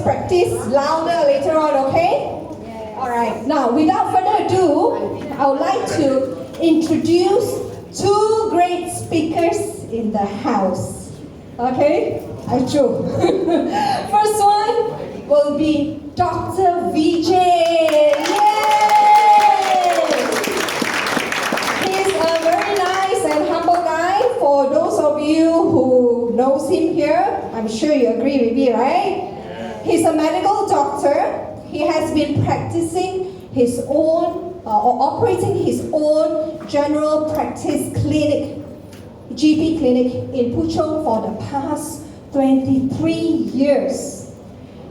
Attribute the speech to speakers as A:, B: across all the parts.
A: practice louder later on, okay? Alright, now without further ado, I would like to introduce two great speakers in the house. Okay? I joke. First one will be Dr. Vijay. He's a very nice and humble guy. For those of you who knows him here, I'm sure you agree with me, right? He's a medical doctor. He has been practicing his own or operating his own general practice clinic, GP clinic in Puchong for the past 23 years.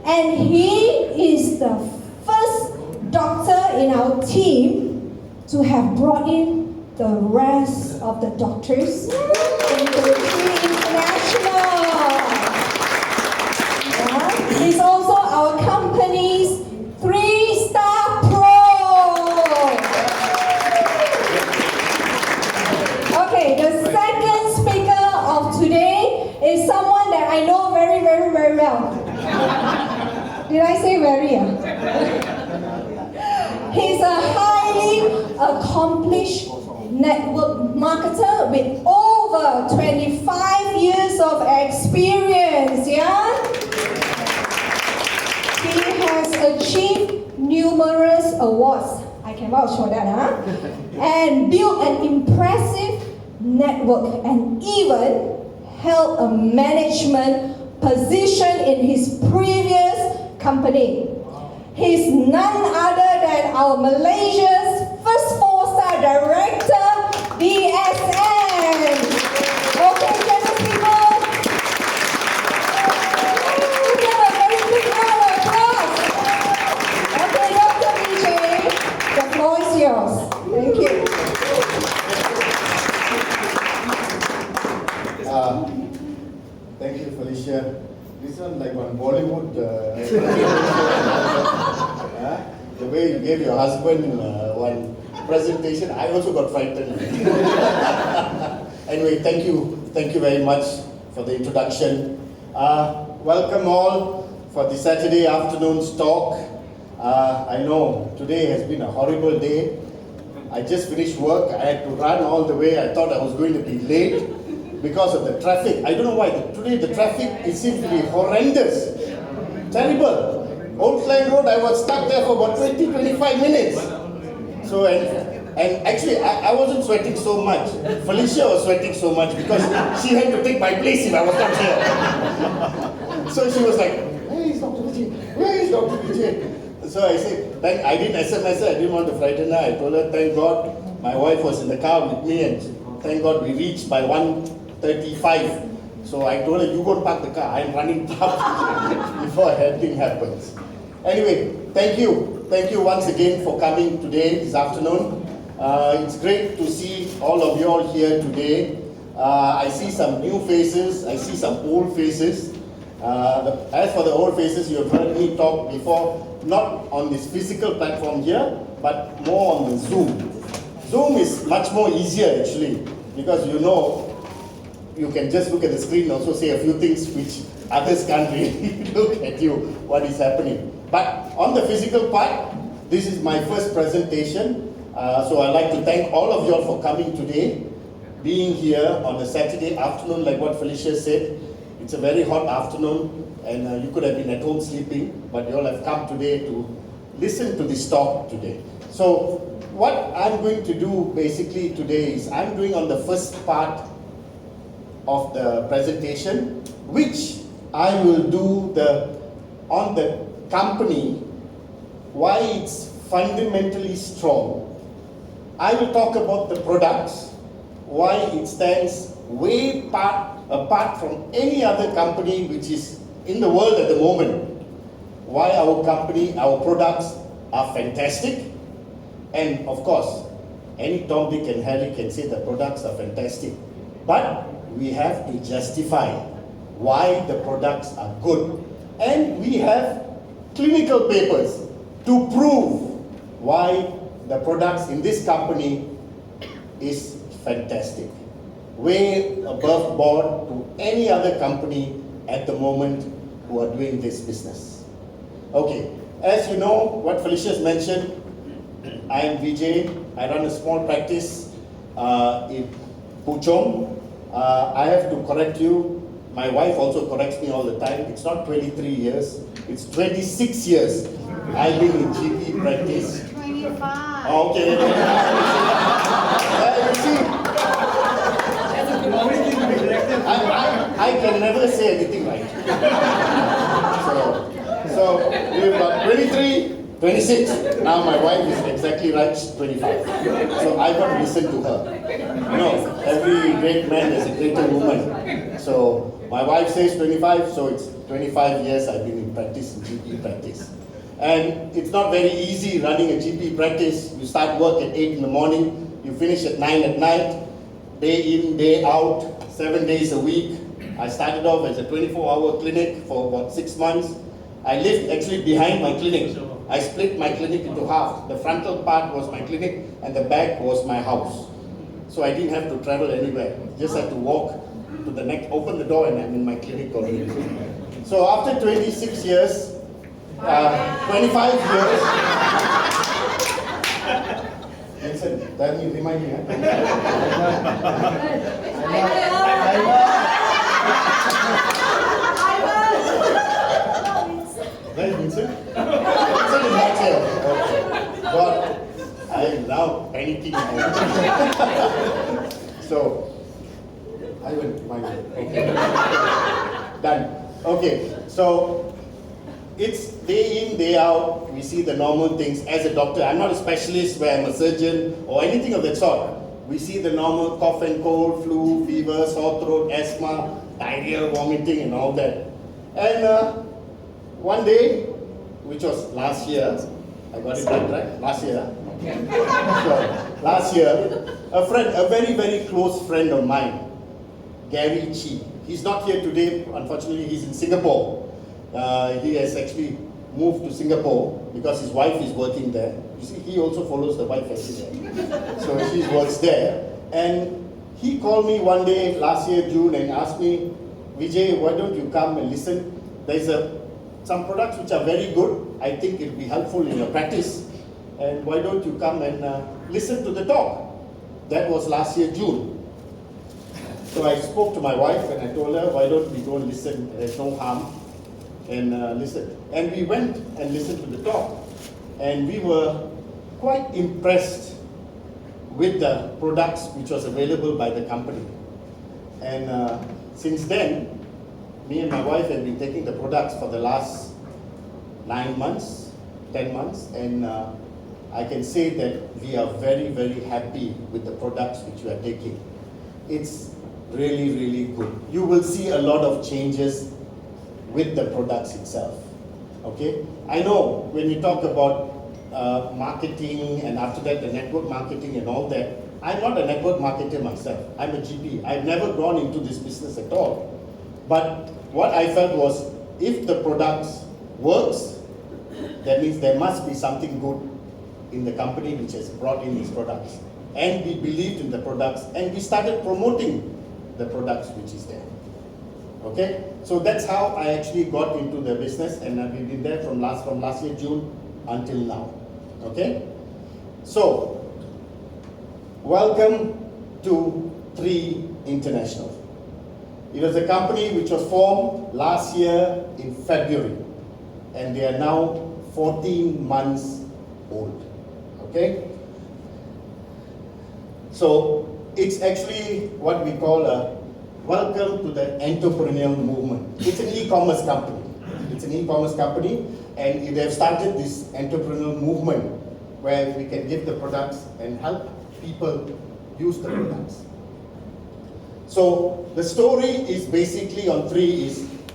A: And he is the first doctor in our team to have brought in the rest of the doctors into the international. Yeah. He's also our company's 3-star pro. Okay, the second speaker of today is someone that I know very, very, very well. Did I say very? He's a highly accomplished network marketer with over 25 years of experience, yeah? He has achieved numerous awards, I can vouch for that, and built an impressive network and even held a management position in his previous company. He's none other than our Malaysia's first 4-star director, BSN. Okay, generous people. Give a very big round of applause. Okay, Dr. Vijay, the floor is yours. Thank you.
B: Thank you, Felicia. This one like on Bollywood. The way you gave your husband one presentation, I also got frightened. Anyway, thank you very much for the introduction. Welcome all for the Saturday afternoon's talk. I know today has been a horrible day. I just finished work. I had to run all the way. I thought I was going to be late because of the traffic. I don't know why. Today the traffic, it seems to be horrendous. Terrible. Old Klein Road, I was stuck there for about 20-25 minutes. So, and actually, I wasn't sweating so much. Felicia was sweating so much because she had to take my place if I was not here. So she was like, where is Dr. Vijay? Where is Dr. Vijay? So I said, I didn't SMS her, I didn't want to frighten her. I told her, thank God, my wife was in the car with me and thank God we reached by 1:35. So I told her, you go park the car, I'm running past before anything happens. Anyway, thank you. Thank you once again for coming today, this afternoon. It's great to see all of you all here today. I see some new faces, I see some old faces. As for the old faces, you have heard me talk before, not on this physical platform here, but more on the Zoom. Zoom is much more easier actually, because you know, you can just look at the screen and also say a few things which others can't really look at you, what is happening. But on the physical part, this is my first presentation. So I'd like to thank all of you all for coming today, being here on a Saturday afternoon, like what Felicia said. It's a very hot afternoon, and you could have been at home sleeping, but you all have come today to listen to this talk today. So what I'm going to do basically today is I'm doing on the first part of the presentation, which I will do on the company, why it's fundamentally strong. I will talk about the products, why it stands way apart from any other company which is in the world at the moment, why our company, our products are fantastic, and of course, any Tom, Dick and Harry can say the products are fantastic, but we have to justify why the products are good, and we have clinical papers to prove why the products in this company is fantastic, way above board to any other company at the moment who are doing this business. Okay, as you know, what Felicia's mentioned, I am Vijay. I run a small practice in Puchong. I have to correct you. My wife also corrects me all the time. It's not 23 years, it's 26 years. I've been in GP practice.
C: 25.
B: Okay. You see, I can never say anything right. So we've got 23, 26. Now my wife is exactly right, she's 25. So I got to listen to her. You know, every great man has a greater woman. So my wife says 25, so it's 25 years I've been in practice, in GP practice. And it's not very easy running a GP practice. You start work at 8 in the morning, you finish at 9 at night, day in, day out, 7 days a week. I started off as a 24-hour clinic for about 6 months. I lived actually behind my clinic. I split my clinic into half. The frontal part was my clinic and the back was my house. So I didn't have to travel anywhere. Just had to walk to the next, open the door and I'm in my clinic already. So after 26 years, 25 years, Vincent, tell me, remind me. Where is Vincent? Vincent is not here. Okay. God, I am now panicking. So, I will remind you. Okay. Done. Okay. So, it's day in, day out. We see the normal things as a doctor. I'm not a specialist where I'm a surgeon or anything of that sort. We see the normal cough and cold, flu, fever, sore throat, asthma, diarrhea, vomiting and all that. And one day, which was last year, I got it right? Last year. So, last year, a friend, a very, very close friend of mine, Gary Chi. He's not here today, unfortunately, he's in Singapore. He has actually moved to Singapore because his wife is working there. You see, he also follows the wife everywhere. So she works there. And he called me one day last year, June, and asked me, Vijay, why don't you come and listen? There's some products which are very good. I think it'll be helpful in your practice. And why don't you come and listen to the talk? That was last year, June. So I spoke to my wife and I told her, why don't we go and listen? There's no harm. And listen. And we went and listened to the talk. And we were quite impressed with the products which was available by the company. And since then, me and my wife have been taking the products for the last 9 months, 10 months, and I can say that we are very, very happy with the products which we are taking. It's really, really good. You will see a lot of changes with the products itself. Okay? I know when you talk about marketing and after that the network marketing and all that, I'm not a network marketer myself. I'm a GP. I've never gone into this business at all. But what I felt was, if the products works, that means there must be something good in the company which has brought in these products. And we believed in the products and we started promoting the products which is there. Okay? So that's how I actually got into the business, and we've been there from last year June until now. Okay? So, welcome to 3 International. It was a company which was formed last year in February, and they are now 14 months old. Okay? So, it's actually what we call a welcome to the entrepreneurial movement. It's an e-commerce company. It's an e-commerce company, and they have started this entrepreneurial movement where we can give the products and help people use the products. So the story is basically on 3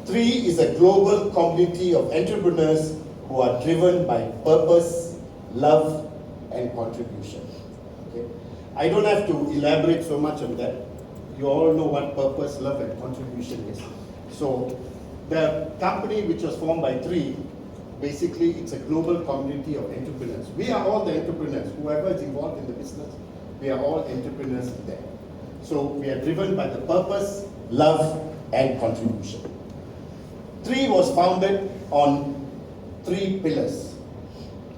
B: is a global community of entrepreneurs who are driven by purpose, love, and contribution. Okay? I don't have to elaborate so much on that. You all know what purpose, love, and contribution is. So the company which was formed by 3, basically it's a global community of entrepreneurs. We are all the entrepreneurs. Whoever is involved in the business, we are all entrepreneurs there. So we are driven by the purpose, love, and contribution. 3 was founded on three pillars.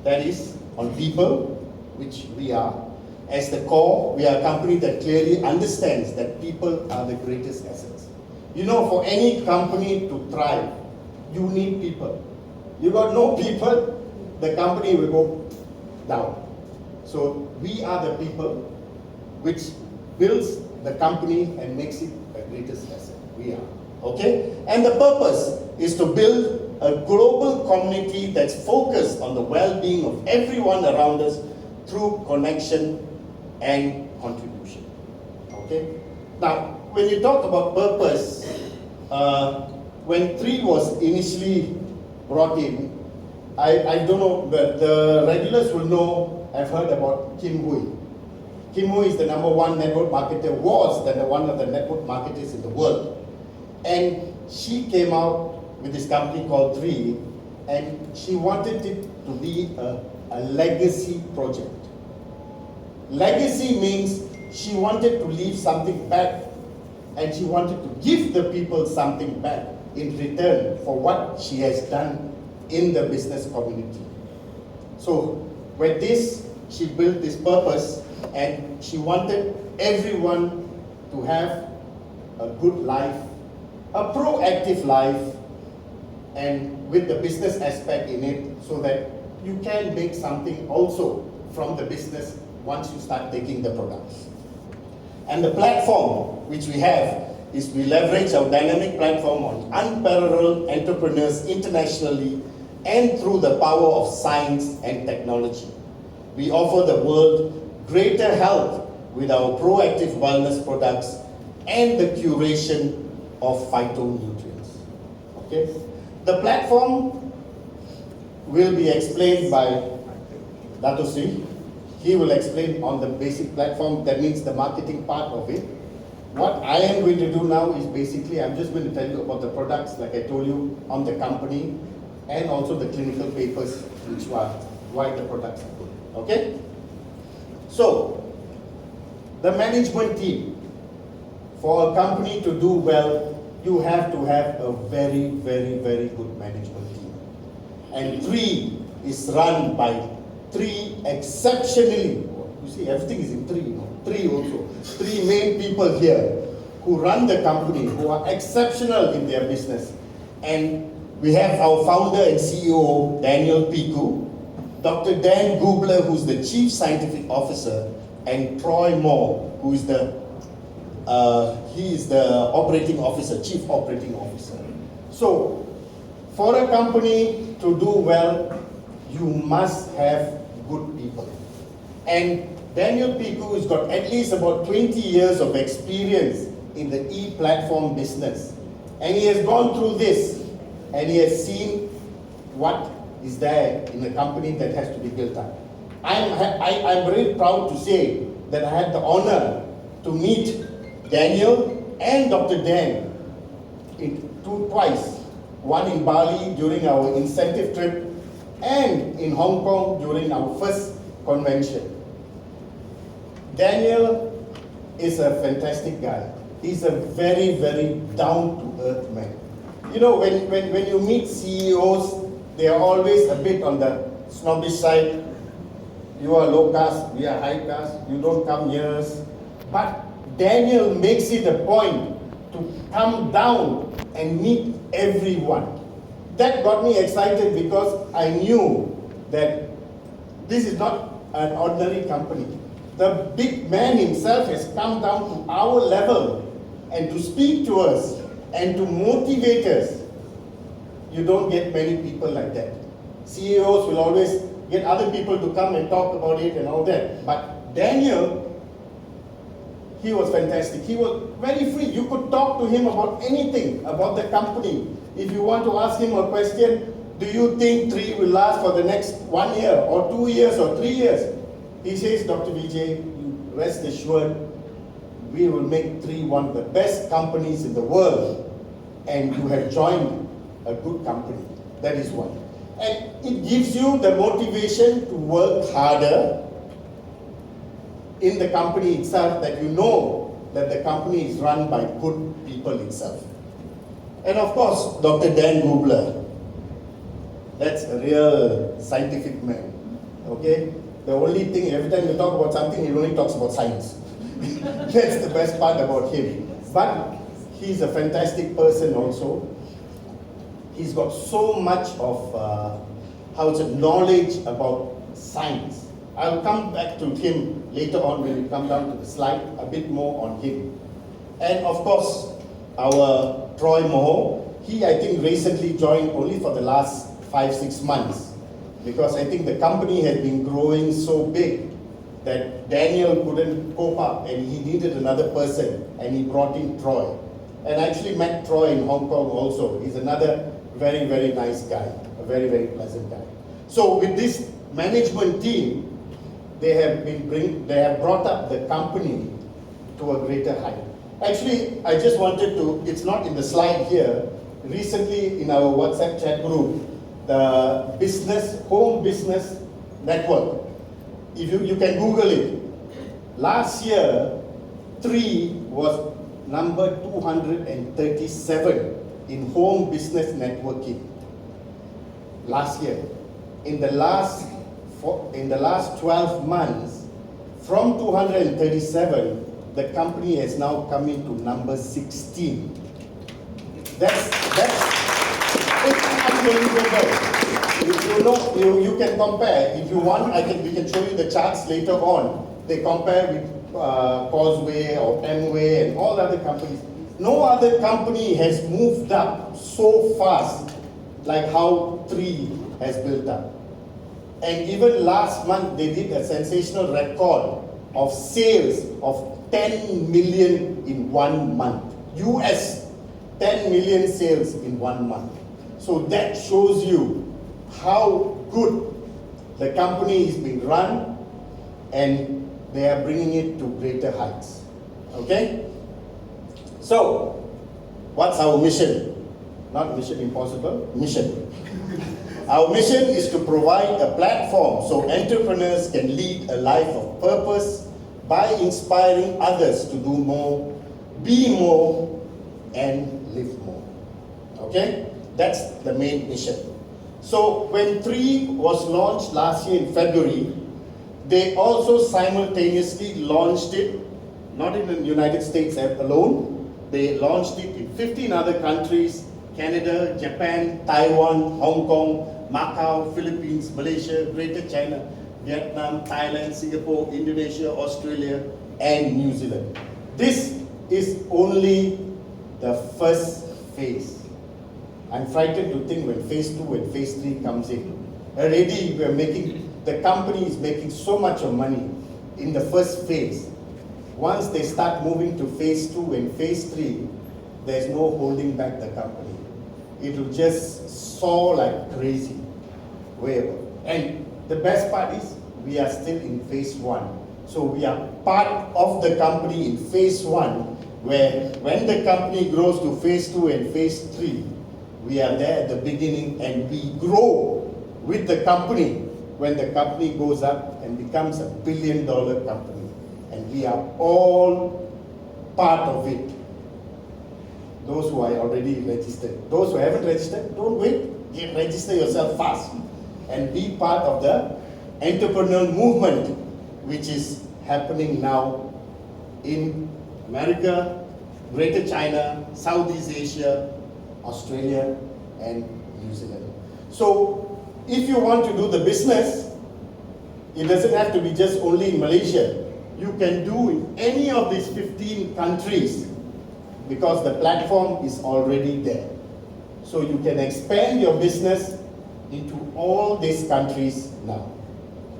B: That is, on people, which we are. As the core, we are a company that clearly understands that people are the greatest assets. You know, for any company to thrive, you need people. You got no people, the company will go down. So we are the people which builds the company and makes it the greatest asset. We are. Okay? And the purpose is to build a global community that's focused on the well-being of everyone around us through connection and contribution. Okay? Now, when you talk about purpose, when 3 was initially brought in, I don't know, but the regulars will know, I've heard about Kim Hui. Kim Hui is the #1 network marketer, was one of the network marketers in the world. And she came out with this company called 3, and she wanted it to be a legacy project. Legacy means she wanted to leave something back, and she wanted to give the people something back in return for what she has done in the business community. So with this, she built this purpose, and she wanted everyone to have a good life, a proactive life, and with the business aspect in it, so that you can make something also from the business once you start taking the products. And the platform which we have is we leverage our dynamic platform on unparalleled entrepreneurs internationally and through the power of science and technology. We offer the world greater health with our proactive wellness products and the curation of phytonutrients. Okay? The platform will be explained by Dato Sri. He will explain on the basic platform, that means the marketing part of it. What I am going to do now is basically, I'm just going to tell you about the products, like I told you, on the company, and also the clinical papers, which are why the products are good. Okay? So, the management team. For a company to do well, you have to have a very, very, very good management team. And 3 is run by 3 exceptionally, you see everything is in 3, you know, 3 also. 3 main people here who run the company, who are exceptional in their business. And we have our founder and CEO, Daniel Piku, Dr. Dan Gubler, who's the Chief Scientific Officer, and Troy Moore, who is he is the Operating Officer, Chief Operating Officer. So, for a company to do well, you must have good people. And Daniel Piku has got at least about 20 years of experience in the e-platform business. And he has gone through this, and he has seen what is there in a company that has to be built up. I'm very proud to say that I had the honor to meet Daniel and Dr. Dan twice. One in Bali during our incentive trip, and in Hong Kong during our first convention. Daniel is a fantastic guy. He's a very, very down-to-earth man. You know, when you meet CEOs, they are always a bit on the snobbish side. You are low caste, we are high caste, you don't come here. But Daniel makes it a point to come down and meet everyone. That got me excited because I knew that this is not an ordinary company. The big man himself has come down to our level and to speak to us and to motivate us. You don't get many people like that. CEOs will always get other people to come and talk about it and all that. But Daniel, he was fantastic. He was very free. You could talk to him about anything, about the company. If you want to ask him a question, do you think 3 will last for the next 1 year or 2 years or 3 years? He says, Dr. Vijay, you rest assured, we will make 3 one of the best companies in the world, and you have joined a good company. That is one. And it gives you the motivation to work harder in the company itself, that you know that the company is run by good people itself. And of course, Dr. Dan Gubler. That's a real scientific man. Okay? The only thing, every time you talk about something, he only talks about science. That's the best part about him. But he's a fantastic person also. He's got so much of knowledge about science. I'll come back to him later on when we come down to the slide, a bit more on him. And of course, our Troy Moho, he I think recently joined only for the last 5-6 months, because I think the company had been growing so big that Daniel couldn't cope up and he needed another person, and he brought in Troy. And I actually met Troy in Hong Kong also. He's another very, very nice guy, a very, very pleasant guy. So with this management team, they have brought up the company to a greater height. Actually, I just wanted to, it's not in the slide here, recently in our WhatsApp chat group, the home business network, if you can Google it. Last year, 3 was number 237 in home business networking. Last year. In the last 12 months, from 237, the company has now come into number 16. That's it's unbelievable. If you know, you can compare. If you want, we can show you the charts later on. They compare with Causeway or Amway and all other companies. No other company has moved up so fast like how 3 has built up. And even last month, they did a sensational record of sales of 10 million in 1 month. US, 10 million sales in 1 month. So that shows you how good the company is being run, and they are bringing it to greater heights. Okay? So, what's our mission? Not mission impossible, mission. Our mission is to provide a platform so entrepreneurs can lead a life of purpose by inspiring others to do more, be more, and live more. Okay? That's the main mission. So when 3 was launched last year in February, they also simultaneously launched it, not in the United States alone, they launched it in 15 other countries: Canada, Japan, Taiwan, Hong Kong, Macau, Philippines, Malaysia, Greater China, Vietnam, Thailand, Singapore, Indonesia, Australia, and New Zealand. This is only the first phase. I'm frightened to think when phase 2 and phase 3 comes in. Already the company is making so much of money in the first phase. Once they start moving to phase 2 and phase 3, there's no holding back the company. It will just soar like crazy. And the best part is, we are still in phase 1. So we are part of the company in phase 1, where when the company grows to phase 2 and phase 3, we are there at the beginning, and we grow with the company when the company goes up and becomes a billion-dollar company. And we are all part of it. Those who are already registered. Those who haven't registered, don't wait. Register yourself fast and be part of the entrepreneurial movement which is happening now in America, Greater China, Southeast Asia, Australia, and New Zealand. So if you want to do the business, it doesn't have to be just only in Malaysia. You can do in any of these 15 countries, because the platform is already there. So you can expand your business into all these countries now.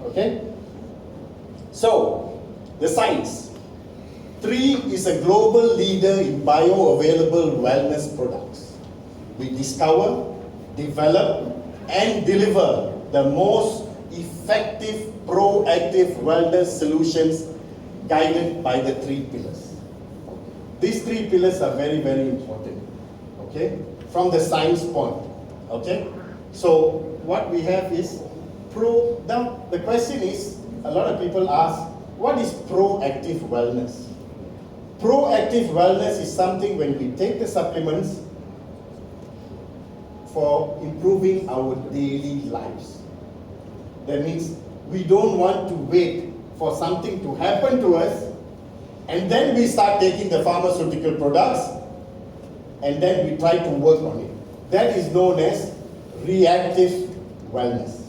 B: Okay? So, the science. 3 is a global leader in bioavailable wellness products. We discover, develop, and deliver the most effective proactive wellness solutions guided by the 3 pillars. These 3 pillars are very, very important, okay, from the science point, okay? So what we have is now the question is, a lot of people ask, what is proactive wellness? Proactive wellness is something when we take the supplements for improving our daily lives. That means we don't want to wait for something to happen to us and then we start taking the pharmaceutical products and then we try to work on it. That is known as reactive wellness.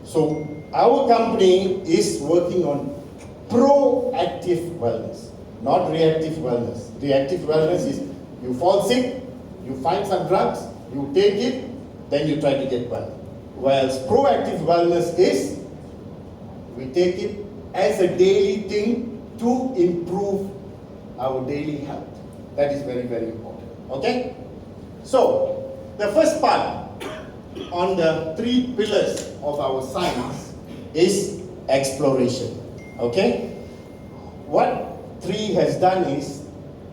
B: So our company is working on proactive wellness, not reactive wellness. Reactive wellness is you fall sick, you find some drugs, you take it, then you try to get well. Whereas proactive wellness is we take it as a daily thing to improve our daily health. That is very, very important. Okay? So, the first part on the 3 pillars of our science is exploration. Okay? What 3 has done is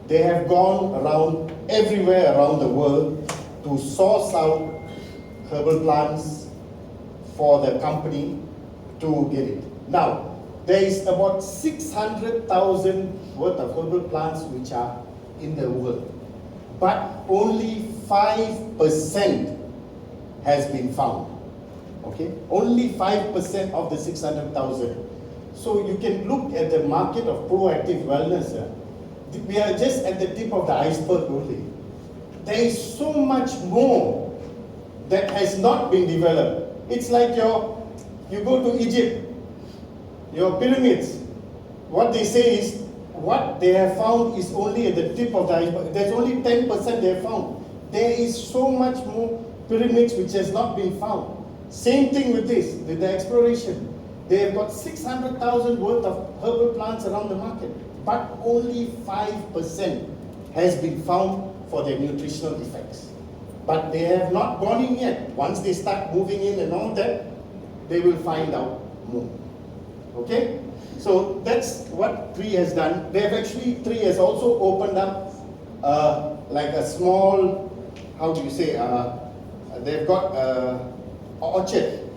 B: they have gone around everywhere around the world to source out herbal plants for the company to get it. Now, there is about 600,000 worth of herbal plants which are in the world, but only 5% has been found. Okay, only 5% of the 600,000. So you can look at the market of proactive wellness. We are just at the tip of the iceberg only. There is so much more that has not been developed. It's like you go to Egypt, your pyramids. What they say is, what they have found is only at the tip of the iceberg. There's only 10% they have found. There is so much more pyramids which has not been found. Same thing with this, with the exploration. They have got 600,000 worth of herbal plants around the market, but only 5% has been found for their nutritional effects. But they have not gone in yet. Once they start moving in and all that, they will find out more. Okay? So that's what 3 has done. They have actually, 3 has also opened up like a small, how do you say, they've got an orchard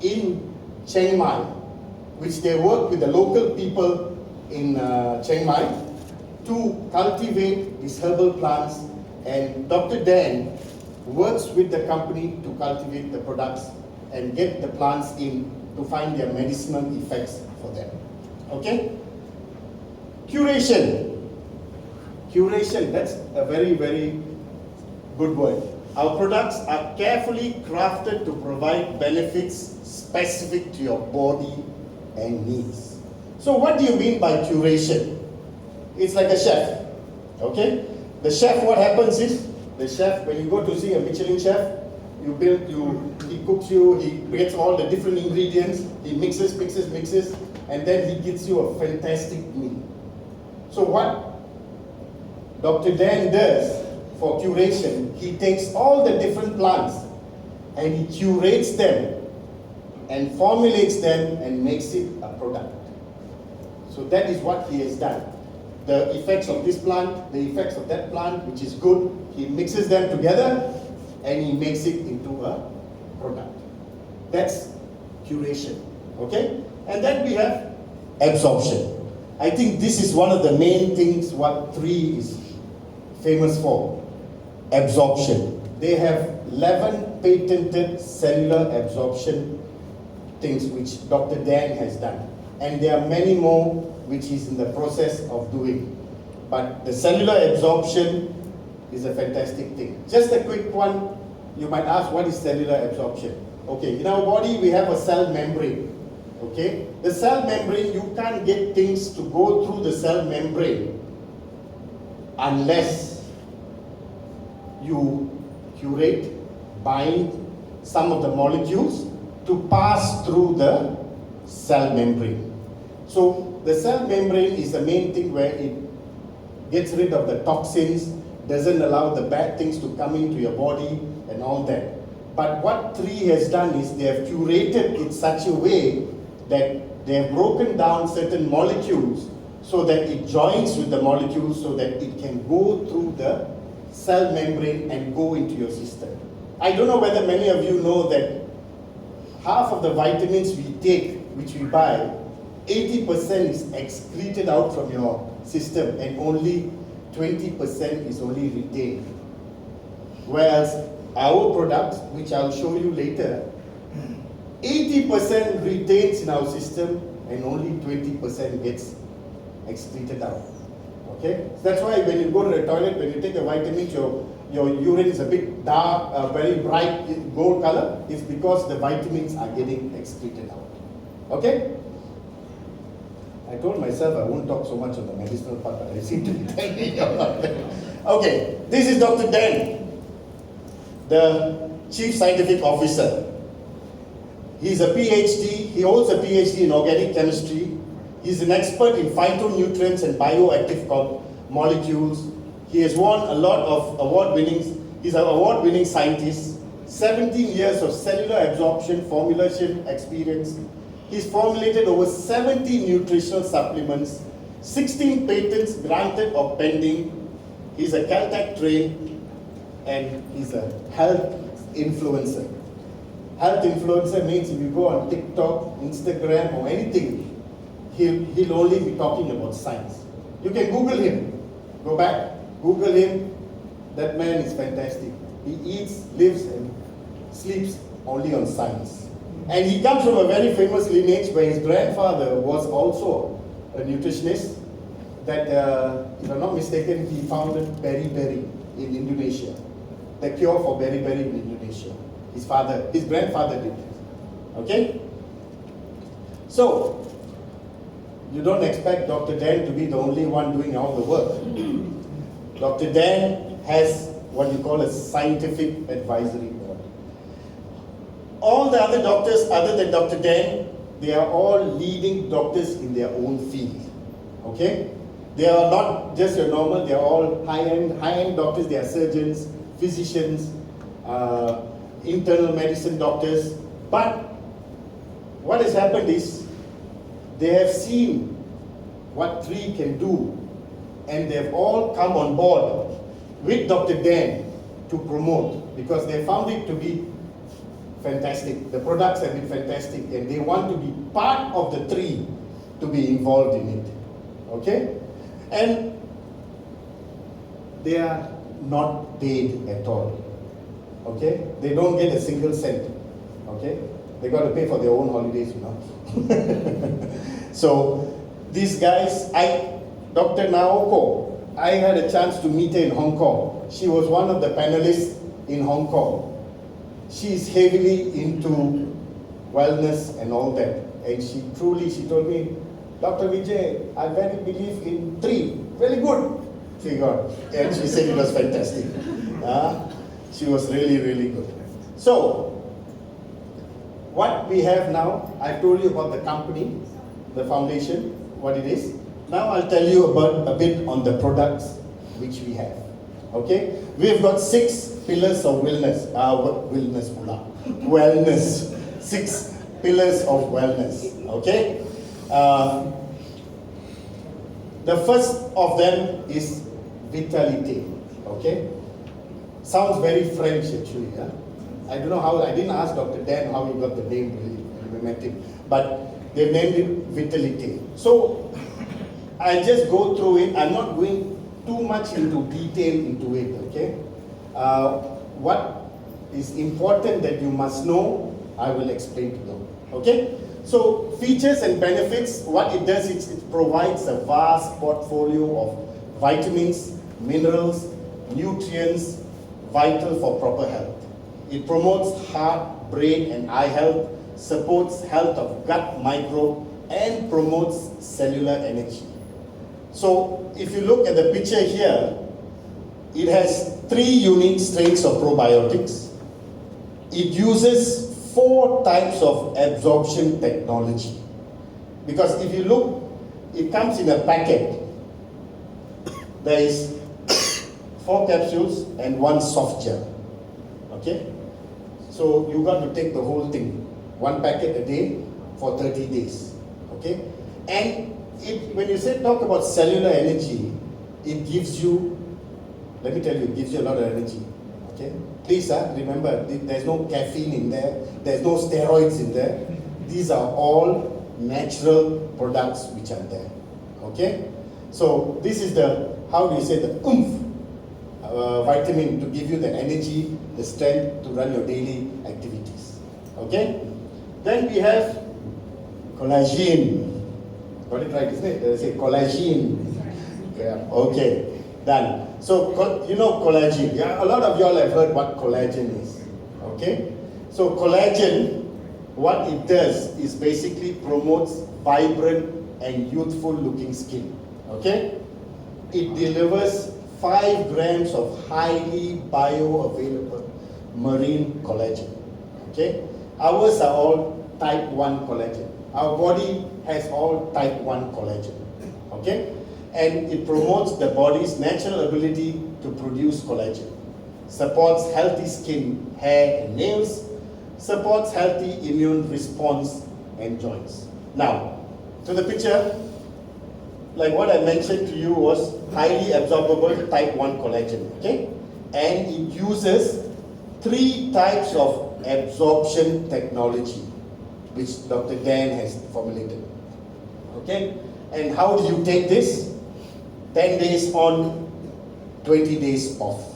B: in Chiang Mai, which they work with the local people in Chiang Mai to cultivate these herbal plants, and Dr. Dan works with the company to cultivate the products and get the plants in to find their medicinal effects for them. Okay? Curation. Curation, that's a very, very good word. Our products are carefully crafted to provide benefits specific to your body and needs. So what do you mean by curation? It's like a chef. Okay? The chef, what happens is, the chef, when you go to see a Michelin chef, he cooks you, he gets all the different ingredients, he mixes, and then he gives you a fantastic meal. So what Dr. Dan does for curation, he takes all the different plants and he curates them and formulates them and makes it a product. So that is what he has done. The effects of this plant, the effects of that plant, which is good, he mixes them together and he makes it into a product. That's curation. Okay? And then we have absorption. I think this is one of the main things what 3 is famous for. Absorption. They have 11 patented cellular absorption things which Dr. Dan has done. And there are many more which he's in the process of doing. But the cellular absorption is a fantastic thing. Just a quick one, you might ask, what is cellular absorption? Okay, in our body we have a cell membrane. Okay, the cell membrane, you can't get things to go through the cell membrane unless you curate, bind some of the molecules to pass through the cell membrane. So the cell membrane is the main thing where it gets rid of the toxins, doesn't allow the bad things to come into your body and all that. But what 3 has done is they have curated it such a way that they have broken down certain molecules so that it joins with the molecules so that it can go through the cell membrane and go into your system. I don't know whether many of you know that half of the vitamins we take, which we buy, 80% is excreted out from your system and only 20% is only retained. Whereas our products, which I'll show you later, 80% retains in our system and only 20% gets excreted out. Okay? So that's why when you go to the toilet, when you take the vitamins, your urine is a bit dark, very bright gold color. It's because the vitamins are getting excreted out. Okay? I told myself I won't talk so much on the medicinal part, but I seem to be telling you about that. Okay, this is Dr. Dan, the Chief Scientific Officer. He's a PhD, he holds a PhD in organic chemistry. He's an expert in phytonutrients and bioactive molecules. He has won a lot of he's an award-winning scientist, 17 years of cellular absorption formulation experience. He's formulated over 70 nutritional supplements, 16 patents granted or pending. He's a Caltech trained, and he's a health influencer. Health influencer means if you go on TikTok, Instagram, or anything, he'll only be talking about science. You can Google him. Go back, Google him. That man is fantastic. He eats, lives, and sleeps only on science. And he comes from a very famous lineage where his grandfather was also a nutritionist. That, if I'm not mistaken, he founded beriberi in Indonesia. The cure for beriberi in Indonesia. His grandfather did it. Okay? So, you don't expect Dr. Dan to be the only one doing all the work. Dr. Dan has what you call a scientific advisory board. All the other doctors other than Dr. Dan, they are all leading doctors in their own field. Okay? They are not just your normal, they are all high-end doctors. They are surgeons, physicians, internal medicine doctors. But what has happened is they have seen what tree can do, and they've all come on board with Dr. Dan to promote, because they found it to be fantastic. The products have been fantastic, and they want to be part of the tree to be involved in it. Okay? And they are not paid at all. Okay? They don't get a single cent. Okay? They got to pay for their own holidays, you know. So these guys, Dr. Naoko, I had a chance to meet her in Hong Kong. She was one of the panelists in Hong Kong. She is heavily into wellness and all that. And she told me, Dr. Vijay, I very believe in tree. Very good. She got. And she said it was fantastic. She was really, really good. So, what we have now, I told you about the company, the foundation, what it is. Now I'll tell you about a bit on the products which we have. Okay? We've got 6 pillars of wellness. Wellness. 6 pillars of wellness. Okay? The first of them is vitality. Okay? Sounds very French actually. Yeah? I don't know how, I didn't ask Dr. Dan how he got the name when we met him. But they named it Vitality. So, I'll just go through it. I'm not going too much into detail into it, okay? What is important that you must know, I will explain to you, okay? So, features and benefits, what it does is it provides a vast portfolio of vitamins, minerals, nutrients, vital for proper health. It promotes heart, brain, and eye health, supports health of gut microbe, and promotes cellular energy. So, if you look at the picture here, it has 3 unique strains of probiotics. It uses 4 types of absorption technology. Because if you look, it comes in a packet. There is 4 capsules and 1 soft gel. Okay? So you got to take the whole thing. 1 packet a day for 30 days. Okay? And when you talk about cellular energy, it gives you, let me tell you, it gives you a lot of energy. Okay? Please remember, there's no caffeine in there, there's no steroids in there. These are all natural products which are there. Okay? So this is the, how do you say, the oomph vitamin to give you the energy, the strength to run your daily activities. Okay? Then we have collagen. Got it right, isn't it? They say collagen. Yeah, okay, done. So, you know collagen. Yeah, a lot of y'all have heard what collagen is. Okay? So, collagen, what it does is basically promotes vibrant and youthful looking skin. Okay? It delivers 5 grams of highly bioavailable marine collagen. Okay? Ours are all type 1 collagen. Our body has all type 1 collagen. Okay? And it promotes the body's natural ability to produce collagen. Supports healthy skin, hair and nails. Supports healthy immune response and joints. Now, to the picture, like what I mentioned to you was highly absorbable type 1 collagen, okay? And it uses 3 types of absorption technology, which Dr. Dan has formulated, okay? And how do you take this? 10 days on, 20 days off.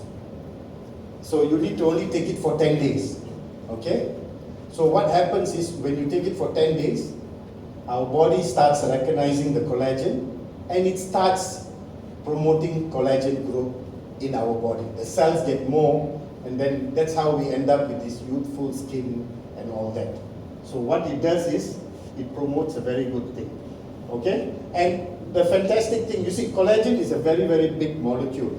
B: So you need to only take it for 10 days, okay? So what happens is when you take it for 10 days, our body starts recognizing the collagen and it starts promoting collagen growth in our body. The cells get more, and then that's how we end up with this youthful skin and all that. So what it does is it promotes a very good thing. Okay? And the fantastic thing, you see, collagen is a very, very big molecule.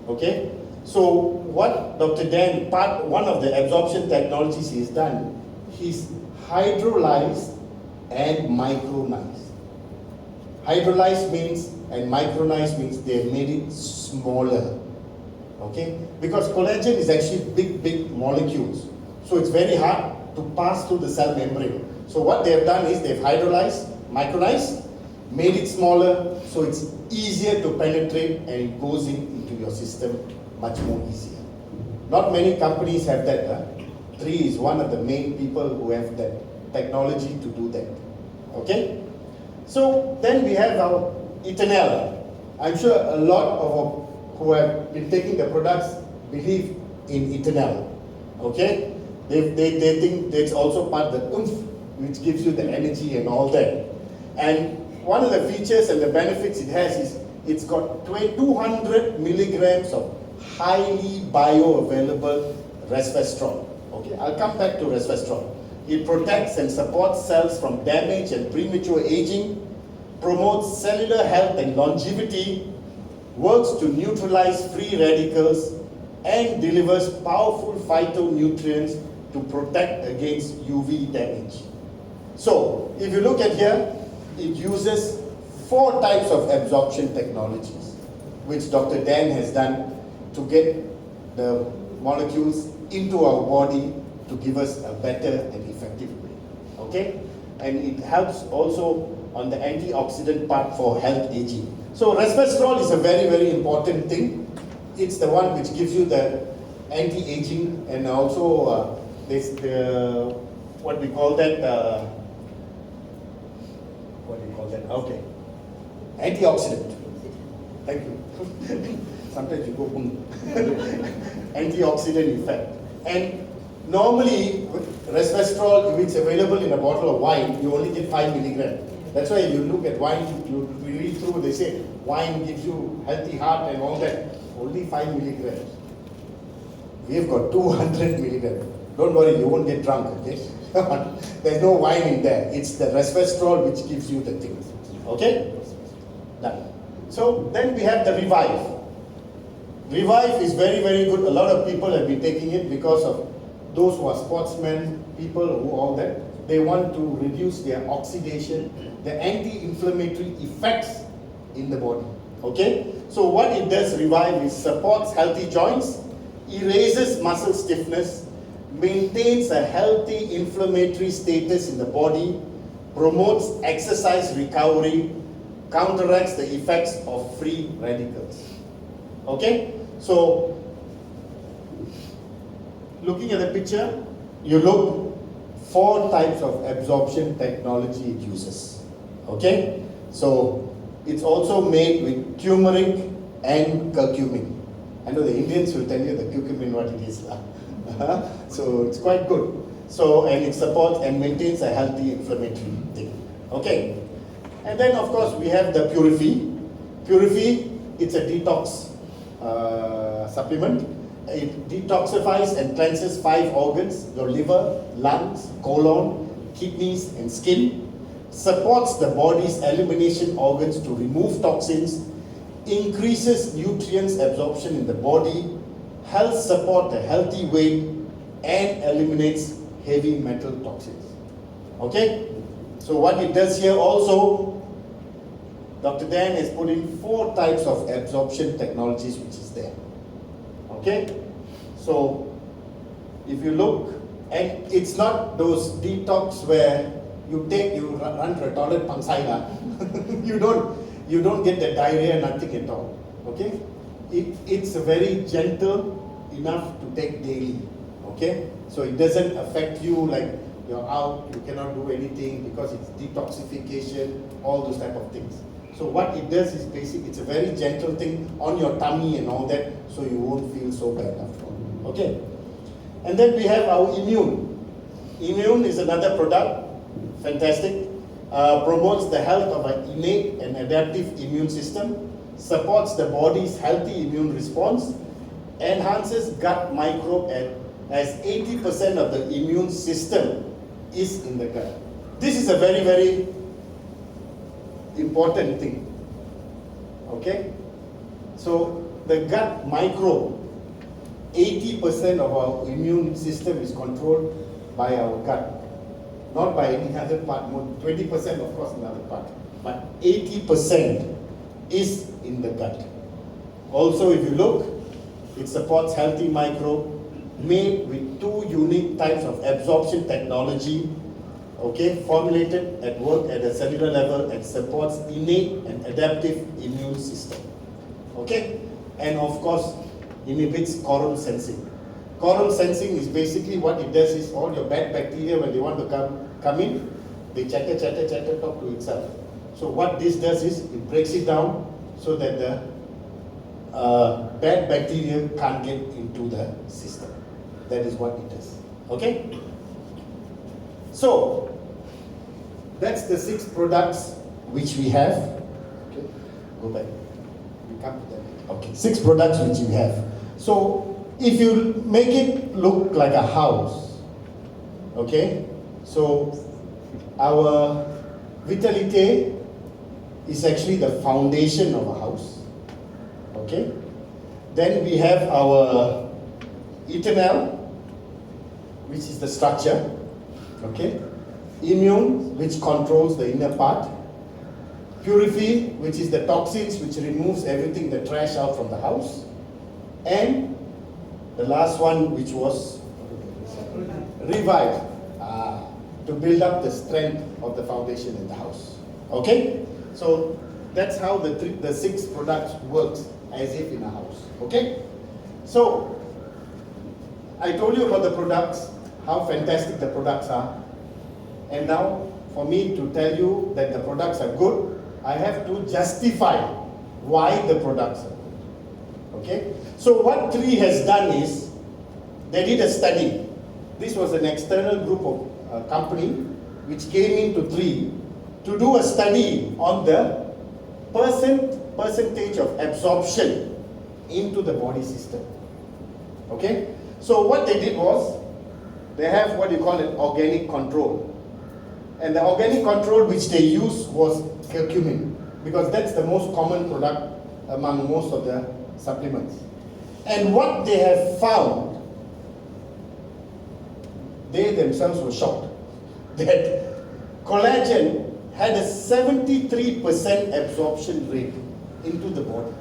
B: Okay? So what Dr. Dan, one of the absorption technologies he's done, he's hydrolyzed and micronized. Hydrolyzed means and micronized means they made it smaller. Okay? Because collagen is actually big molecules. So it's very hard to pass through the cell membrane. So what they've done is they've hydrolyzed, micronized, made it smaller so it's easier to penetrate and it goes into your system much more easier. Not many companies have that. Huh? 3 is one of the main people who have that technology to do that. Okay? So then we have our Eternal. I'm sure a lot of who have been taking the products believe in Eternal. Okay? They think that's also part of the oomph, which gives you the energy and all that. And one of the features and the benefits it has is it's got 200 milligrams of highly bioavailable resveratrol. Okay, I'll come back to resveratrol. It protects and supports cells from damage and premature aging, promotes cellular health and longevity, works to neutralize free radicals, and delivers powerful phytonutrients to protect against UV damage. So, if you look at here, it uses 4 types of absorption technologies, which Dr. Dan has done to get the molecules into our body to give us a better and effective way. Okay? And it helps also on the antioxidant part for health aging. So resveratrol is a very, very important thing. It's the one which gives you the anti-aging and also this what we call that what do you call that? Okay. Antioxidant. Thank you. Sometimes you go boom. Antioxidant effect. And normally, resveratrol, if it's available in a bottle of wine, you only get 5 milligrams. That's why you look at wine, you read through, they say wine gives you healthy heart and all that. Only 5 milligrams. We've got 200 milligrams. Don't worry, you won't get drunk, okay? There's no wine in there. It's the resveratrol which gives you the thing. Okay? Done. So then we have the Revive. Revive is very, very good. A lot of people have been taking it because of those who are sportsmen, people who all that. They want to reduce their oxidation, the anti-inflammatory effects in the body. Okay? So what it does, Revive, is supports healthy joints, erases muscle stiffness, maintains a healthy inflammatory status in the body, promotes exercise recovery, counteracts the effects of free radicals. Okay? So, looking at the picture, you look 4 types of absorption technology it uses. Okay? So, it's also made with turmeric and curcumin. I know the Indians will tell you the curcumin what it is. So it's quite good. So, and it supports and maintains a healthy inflammatory thing. Okay. And then of course we have the Purify. Purify, it's a detox supplement. It detoxifies and cleanses 5 organs, your liver, lungs, colon, kidneys and skin. Supports the body's elimination organs to remove toxins, increases nutrients absorption in the body, helps support a healthy weight, and eliminates heavy metal toxins. Okay? So what it does here also, Dr. Dan has put in 4 types of absorption technologies which is there. Okay? So if you look, and it's not those detox where you run to a toilet pangsai lah. you don't get the diarrhea, nothing at all. Okay? It's very gentle enough to take daily. Okay? So it doesn't affect you like you're out, you cannot do anything because it's detoxification, all those type of things. So what it does is basic, it's a very gentle thing on your tummy and all that, so you won't feel so bad after all. Okay? And then we have our Immune. Immune is another product, fantastic. Promotes the health of an innate and adaptive immune system, supports the body's healthy immune response, enhances gut microbe, as 80% of the immune system is in the gut. This is a very, very important thing. Okay? So the gut microbe, 80% of our immune system is controlled by our gut. Not by any other part, 20% of course another part, but 80% is in the gut. Also if you look, it supports healthy microbe made with 2 unique types of absorption technology, okay, formulated at work at a cellular level and supports innate and adaptive immune system. Okay, and of course inhibits coronal sensing. Coronal sensing is basically what it does is all your bad bacteria when they want to come in, they chatter, talk to itself. So what this does is it breaks it down so that the bad bacteria can't get into the system. That is what it does. Okay? So that's the 6 products which we have. Okay, go back. We come to that. Okay, 6 products which we have. So if you make it look like a house, okay, so our Vitalite is actually the foundation of a house, okay. Then we have our Eternal, which is the structure, okay. Immune, which controls the inner part. Purify, which is the toxins, which removes everything, the trash out from the house. And the last one, which was Revive, to build up the strength of the foundation in the house. Okay? So that's how the 6 products works as if in a house. Okay? So I told you about the products, how fantastic the products are. And now for me to tell you that the products are good, I have to justify why the products are good. Okay? So what Tree has done is, they did a study. This was an external group of company which came into Tree to do a study on the percentage of absorption into the body system. Okay? So what they did was, they have what you call an organic control. And the organic control which they used was curcumin, because that's the most common product among most of the supplements. And what they have found, they themselves were shocked that collagen had a 73% absorption rate into the body.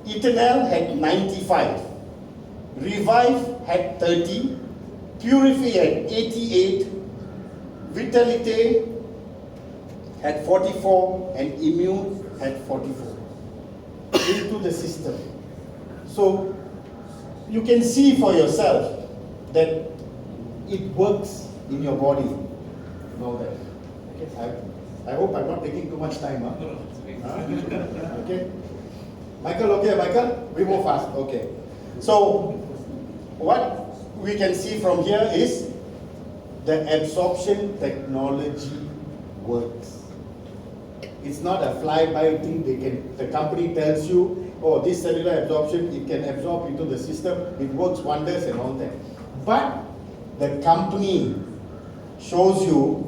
B: Eternal had 95, Revive had 30, Purify had 88, Vitalite had 44, and Immune had 44 into the system. So you can see for yourself that it works in your body. Know that. Okay. I hope I'm not taking too much time. Huh? Okay. Michael, okay, Michael? We move fast, okay. So, what we can see from here is the absorption technology works. It's not a fly-by thing. The company tells you, oh, this cellular absorption, it can absorb into the system, it works wonders and all that. But the company shows you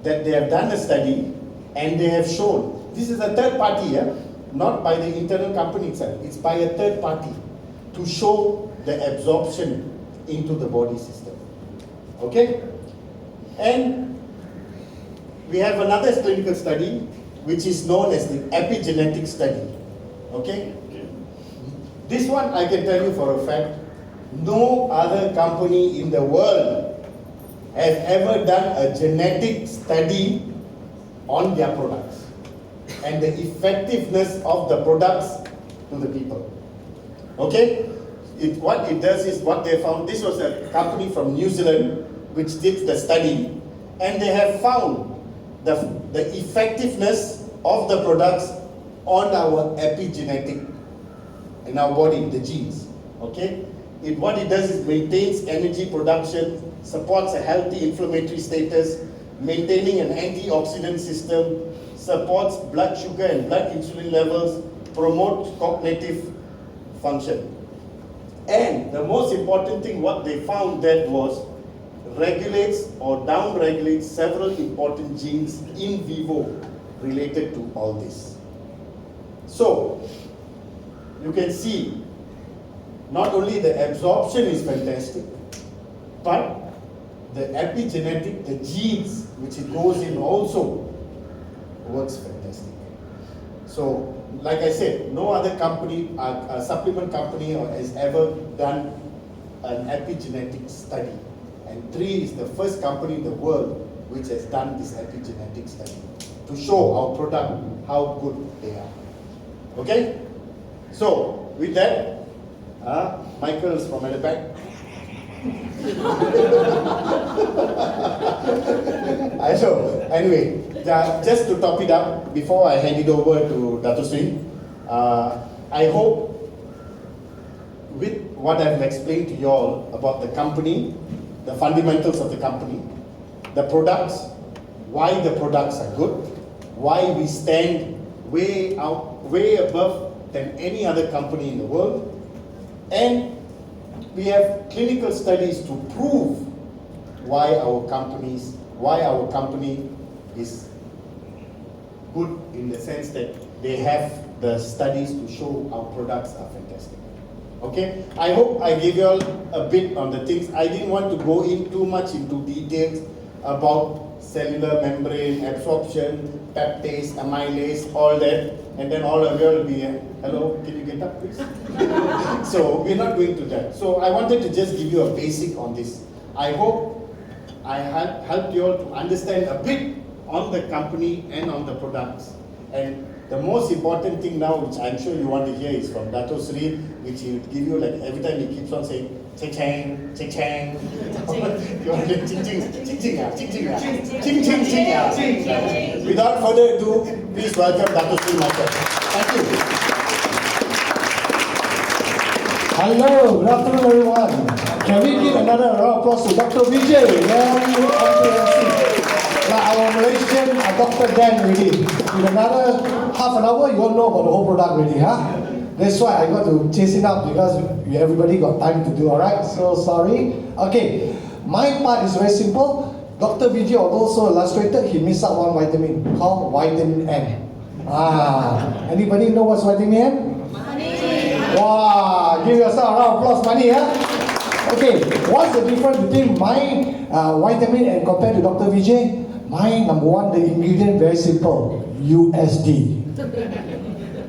B: that they have done a study and they have shown, this is a third party, not by the internal company itself, it's by a third party to show the absorption into the body system. Okay? And we have another clinical study which is known as the epigenetic study. Okay? This one I can tell you for a fact, no other company in the world has ever done a genetic study on their products and the effectiveness of the products to the people. Okay? What it does is, what they found, this was a company from New Zealand which did the study, and they have found the effectiveness of the products on our epigenetic, in our body, the genes. Okay? What it does is maintains energy production, supports a healthy inflammatory status, maintaining an antioxidant system, supports blood sugar and blood insulin levels, promotes cognitive function. And the most important thing, what they found that was regulates or down-regulates several important genes in vivo related to all this. So, you can see, not only the absorption is fantastic, but the epigenetic, the genes which it goes in also works fantastic. So, like I said, no other company, a supplement company has ever done an epigenetic study. And 3 is the first company in the world which has done this epigenetic study to show our product, how good they are. Okay? So, with that, Michael's from at the back. I know. Anyway, just to top it up, before I hand it over to Dato Sri, I hope with what I've explained to you all about the company, the fundamentals of the company, the products, why the products are good, why we stand way above than any other company in the world, and we have clinical studies to prove why our company is good in the sense that they have the studies to show our products are fantastic. Okay, I hope I gave you all a bit on the things. I didn't want to go in too much into details about cellular membrane absorption, peptase, amylase, all that, and then all of you will be, hello, can you get up please? So we're not going to that. So I wanted to just give you a basic on this. I hope I helped you all to understand a bit on the company and on the products. And the most important thing now, which I'm sure you want to hear, is from Dato Sri, which he'll give you, like every time he keeps on saying, ching chang, ching chang. You want to ching ching, ching ching, ching ching, ching ching, ching. Without further ado, please welcome Dato Sri Michael. Thank you.
C: Hello, good afternoon everyone. Can we give another round of applause to Dr. Vijay? Very comprehensive. Like our Malaysian Dr. Dan already. In another half an hour, you all know about the whole product already, huh? That's why I got to chase it up because everybody got time to do, alright? So sorry. Okay, my part is very simple. Dr. Vijay also illustrated, he missed out one vitamin called vitamin N. Anybody know what's vitamin N? Money. Wow, give yourself a round of applause, money, huh? Okay, what's the difference between my vitamin N compared to Dr. Vijay? My number one, the ingredient very simple, USD.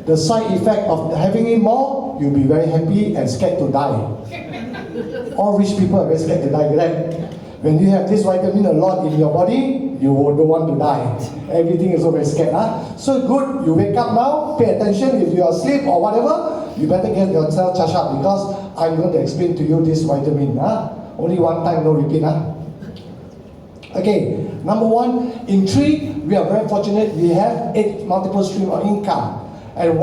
C: The side effect of having it more, you'll be very happy and scared to die. All rich people are very scared to die, right? When you have this vitamin a lot in your body, you don't want to die. Everything is always scared. Huh? So good, you wake up now, pay attention. If you are asleep or whatever, you better get yourself charged up because I'm going to explain to you this vitamin. Huh? Only one time, no repeat. Huh? Okay, number one, in 3, we are very fortunate. We have 8 multiple streams of income. And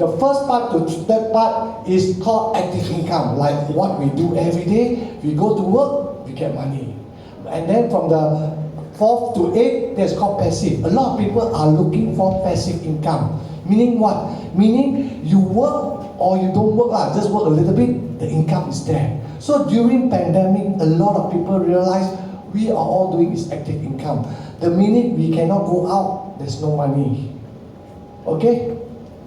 C: the first part to third part is called active income, like what we do every day. We go to work, we get money. And then from the 4th to 8th, that's called passive. A lot of people are looking for passive income. Meaning what? Meaning you work or you don't work, just work a little bit, the income is there. So during pandemic, a lot of people realize we are all doing is active income. The minute we cannot go out, there's no money. Okay?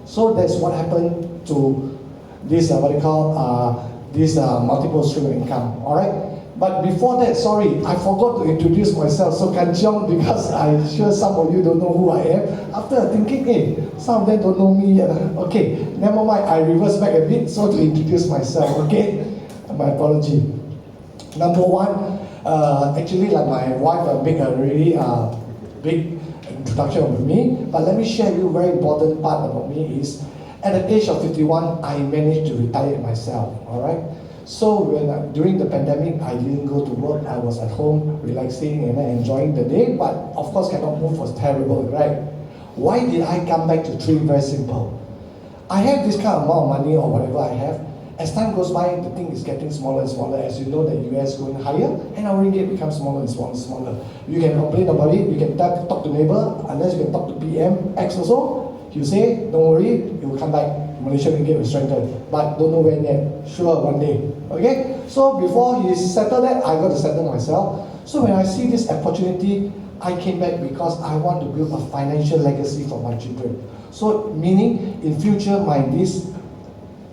C: So that's what happened to this, this multiple stream of income. Alright? But before that, sorry, I forgot to introduce myself. So Kanchiong, because I'm sure some of you don't know who I am. After thinking, hey, some of them don't know me yet. Okay, never mind, I reverse back a bit so to introduce myself, okay? My apology. Number one, actually like my wife make a really big introduction of me, but let me share with you a very important part about me is, at the age of 51, I managed to retire myself, alright? So during the pandemic, I didn't go to work. I was at home relaxing and enjoying the day, but of course cannot move, was terrible, right? Why did I come back to trade? Very simple. I have this kind of amount of money or whatever I have. As time goes by, the thing is getting smaller and smaller. As you know, the US going higher, and our ringgit becomes smaller and smaller and smaller. You can complain about it, you can talk to neighbor, unless you can talk to PM, X also. You say, don't worry, it will come back. Malaysia ringgit will strengthen, but don't know when yet. Sure, one day. Okay? So before he settled that, I got to settle myself. So when I see this opportunity, I came back because I want to build a financial legacy for my children. So meaning, in future, this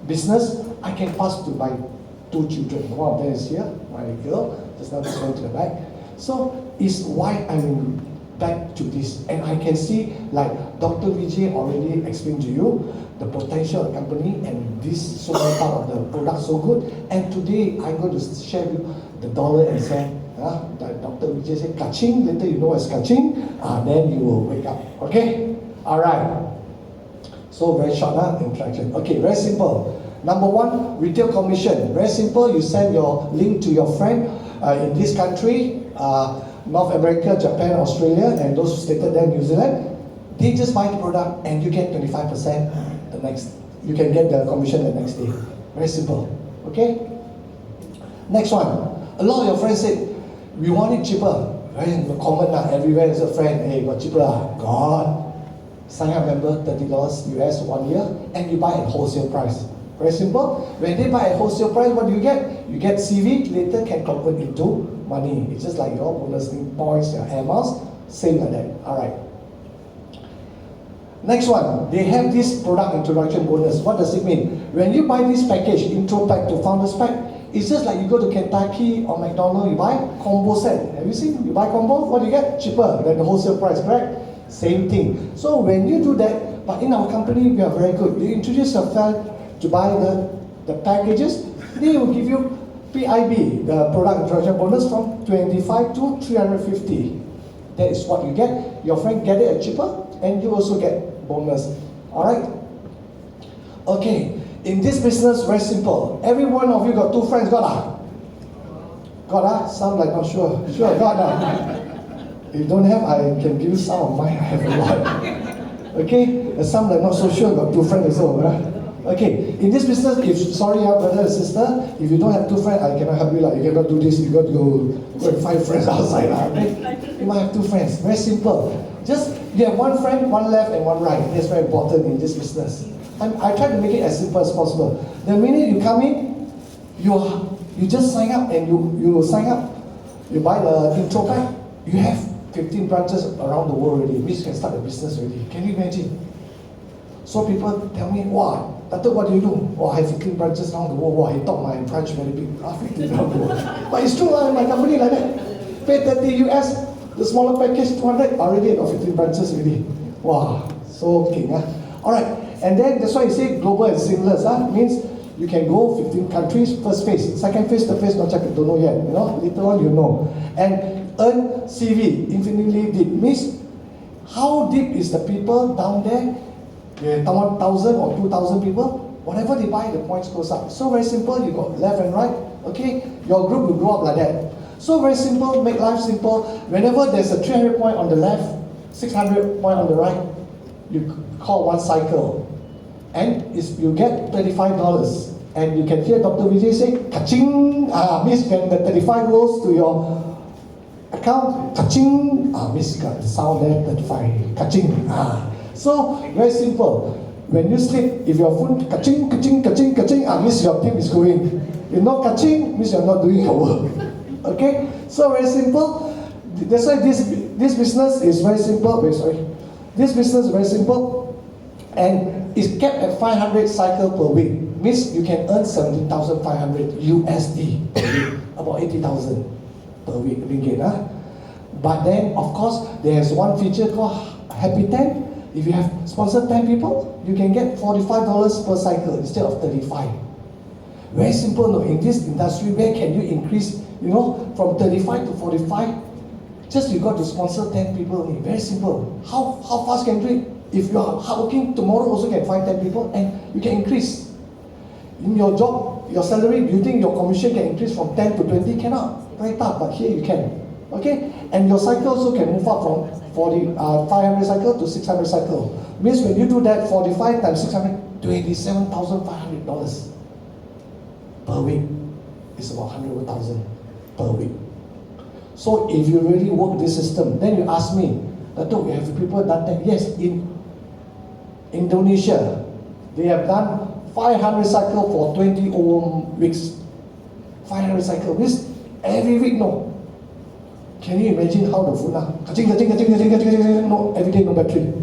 C: business, I can pass to my 2 children. One of them is here, my girl, just now just went to the back. So it's why I'm back to this. And I can see, like Dr. Vijay already explained to you, the potential of the company and this so many part of the product so good. And today I'm going to share with you the dollar and cent. Like Dr. Vijay said, kaching, later you know what's kaching, then you will wake up. Okay? Alright. So very short introduction. Okay, very simple. Number one, retail commission. Very simple, you send your link to your friend in this country, North America, Japan, Australia, and those who stated there, New Zealand. They just buy the product and you get 25% the next. You can get the commission the next day. Very simple. Okay? Next one. A lot of your friends said, we want it cheaper. Very common everywhere is a friend. Hey, got cheaper God. Sign up member, $30 US 1 year, and you buy at wholesale price. Very simple. When they buy at wholesale price, what do you get? You get CV, later can convert into money. It's just like your bonus points, your air miles, same like that. Alright. Next one, they have this product introduction bonus. What does it mean? When you buy this package, intro pack to founders pack, it's just like you go to Kentucky or McDonald's, you buy combo set. Have you seen? You buy combo, what do you get? Cheaper than the wholesale price, correct? Same thing. So when you do that, but in our company, we are very good. You introduce your friend to buy the packages, they will give you PIB, the product introduction bonus, from 25 to 350. That is what you get. Your friend get it at cheaper, and you also get bonus. Alright? Okay, in this business, very simple. Every one of you got 2 friends, got Some like not sure. Sure, got If you don't have, I can give you some of mine. I have a lot. Okay? And some like not so sure, got 2 friends also. Okay, in this business, brother and sister, if you don't have 2 friends, I cannot help you. You cannot do this, you got to go and find friends outside. Okay? You might have 2 friends. Very simple. Just, you have 1 friend, 1 left and 1 right. That's very important in this business. I try to make it as simple as possible. The minute you come in, you just sign up and you sign up. You buy the intro pack, you have 15 branches around the world already. It means you can start a business already. Can you imagine? So people tell me, wow, Dato, what do you do? Oh, I have 15 branches around the world. Wow, he thought my branch very big. 15 around the world. But it's true, my company like that. Pay 30 US, the smaller package, 200, already got 15 branches already. Wow, so king. Alright, and then that's why you say global and seamless. Means you can go 15 countries, first phase. Second phase, the phase, not check, don't know yet. Later on you know. And earn CV, infinitely deep. Means how deep is the people down there? 1,000 or 2,000 people, whatever they buy, the points goes up. So very simple, you got left and right, okay? Your group will grow up like that. So very simple, make life simple. Whenever there's a 300 point on the left, 600 point on the right, you call one cycle. and you get $35. And you can hear Dr. Vijay say, kaching, means when the 35 goes to your account, kaching, means you got the sound there, 35, kaching. So, very simple. When you sleep, if your phone kaching, kaching, kaching, kaching, means your team is going. If not kaching, means you're not doing your work. Okay? So, very simple. That's why this business is very simple. This business is very simple. And it's kept at 500 cycle per week. Means you can earn 17,500 USD per week, about 80,000 per week ringgit. But then, of course, there's one feature called Happy 10. If you have sponsored 10 people, you can get $45 per cycle instead of 35. Very simple, no? In this industry, where can you increase, from 35 to 45? Just you got to sponsor 10 people only. Very simple. How fast can you do it? If you are hardworking, tomorrow also can find 10 people and you can increase. In your job, your salary, do you think your commission can increase from 10 to 20? Cannot. Very tough, but here you can. Okay? And your cycle also can move up from 500 cycle to 600 cycle. Means when you do that, 45 times 600, $27,500 per week. It's about 100,000 per week. So if you really work this system, then you ask me, Dato', have people done that? Yes, in Indonesia, they have done 500 cycle for 20 weeks. 500 cycle means every week, no. Can you imagine how the phone now? No, every day no battery.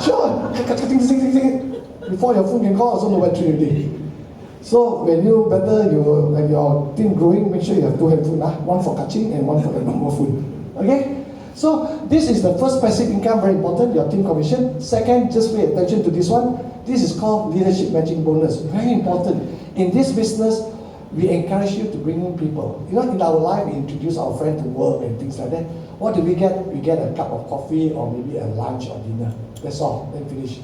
C: Sure. Before your phone can call, also no battery already. So when your team growing, make sure you have two handphones, one for catching and one for the normal phone. Okay? So this is the first passive income, very important, your team commission. Second, just pay attention to this one. This is called leadership matching bonus. Very important. In this business, we encourage you to bring in people. In our life, we introduce our friend to work and things like that. What do we get? We get a cup of coffee or maybe a lunch or dinner. That's all. Then finish.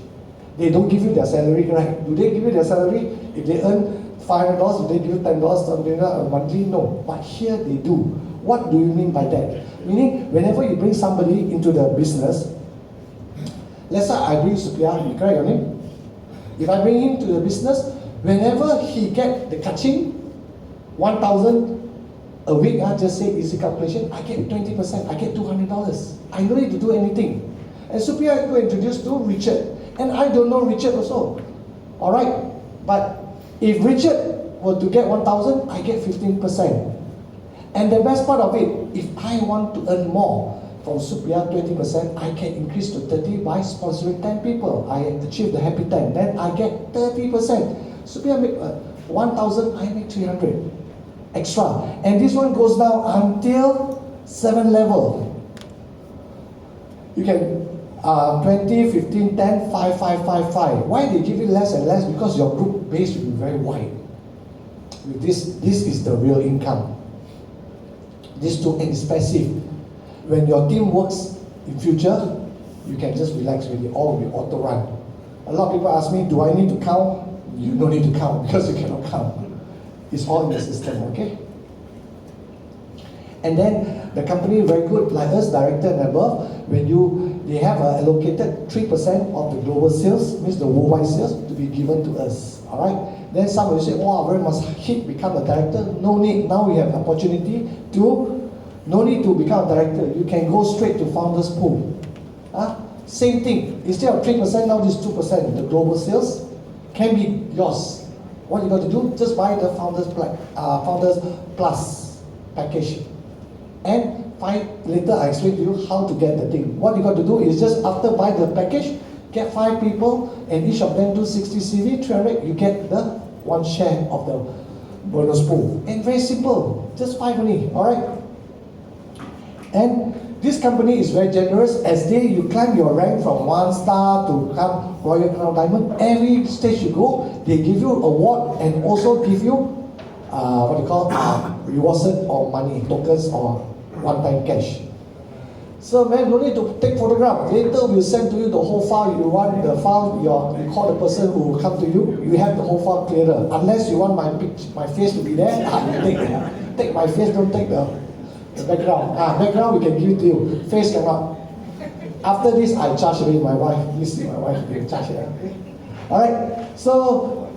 C: They don't give you their salary, right? Do they give you their salary? If they earn $500, do they give you $10 something monthly? No. But here they do. What do you mean by that? Meaning, whenever you bring somebody into the business, let's say I bring Supriya, you correct your name? If I bring him to the business, whenever he get the catching, 1,000 a week, just say easy calculation, I get 20%, I get $200. I don't need to do anything. And Supriya will introduce to Richard. And I don't know Richard also. Alright? But if Richard were to get 1,000, I get 15%. And the best part of it, if I want to earn more from Supriya 20%, I can increase to 30 by sponsoring 10 people. I achieve the happy 10. Then I get 30%. Supriya make 1,000, I make 300 extra. And this one goes down until 7 level. You can 20, 15, 10, 5, 5, 5, 5. Why they give it less and less? Because your group base will be very wide. With this is the real income. This too, and it's passive. When your team works in future, you can just relax with it. All will be auto run. A lot of people ask me, do I need to count? You don't need to count because you cannot count. It's all in the system, okay? And then the company very good, like us, director and above, they have allocated 3% of the global sales, means the worldwide sales, to be given to us. Alright? Then some will say, oh, I must become a director. No need. Now we have opportunity no need to become a director. You can go straight to founders pool. Same thing. Instead of 3%, now this 2%, the global sales can be yours. What you got to do? Just buy the Founders Plus package. And later I explain to you how to get the thing. What you got to do is just after buy the package, get 5 people and each of them do 60 CV, 300, you get the 1 share of the bonus pool. And very simple, just 5 only, alright? And this company is very generous. As you climb your rank from 1 star to become Royal Crown Diamond, every stage you go, they give you award and also give you rewards or money, tokens or one-time cash. So man, no need to take photograph. Later we'll send to you the whole file. You want the file, you call the person who will come to you, you have the whole file clearer. Unless you want my face to be there, you take my face, don't take the background. Background we can give it to you. Face cannot. After this, I charge away my wife. You see my wife, they charge it. Okay? Alright, so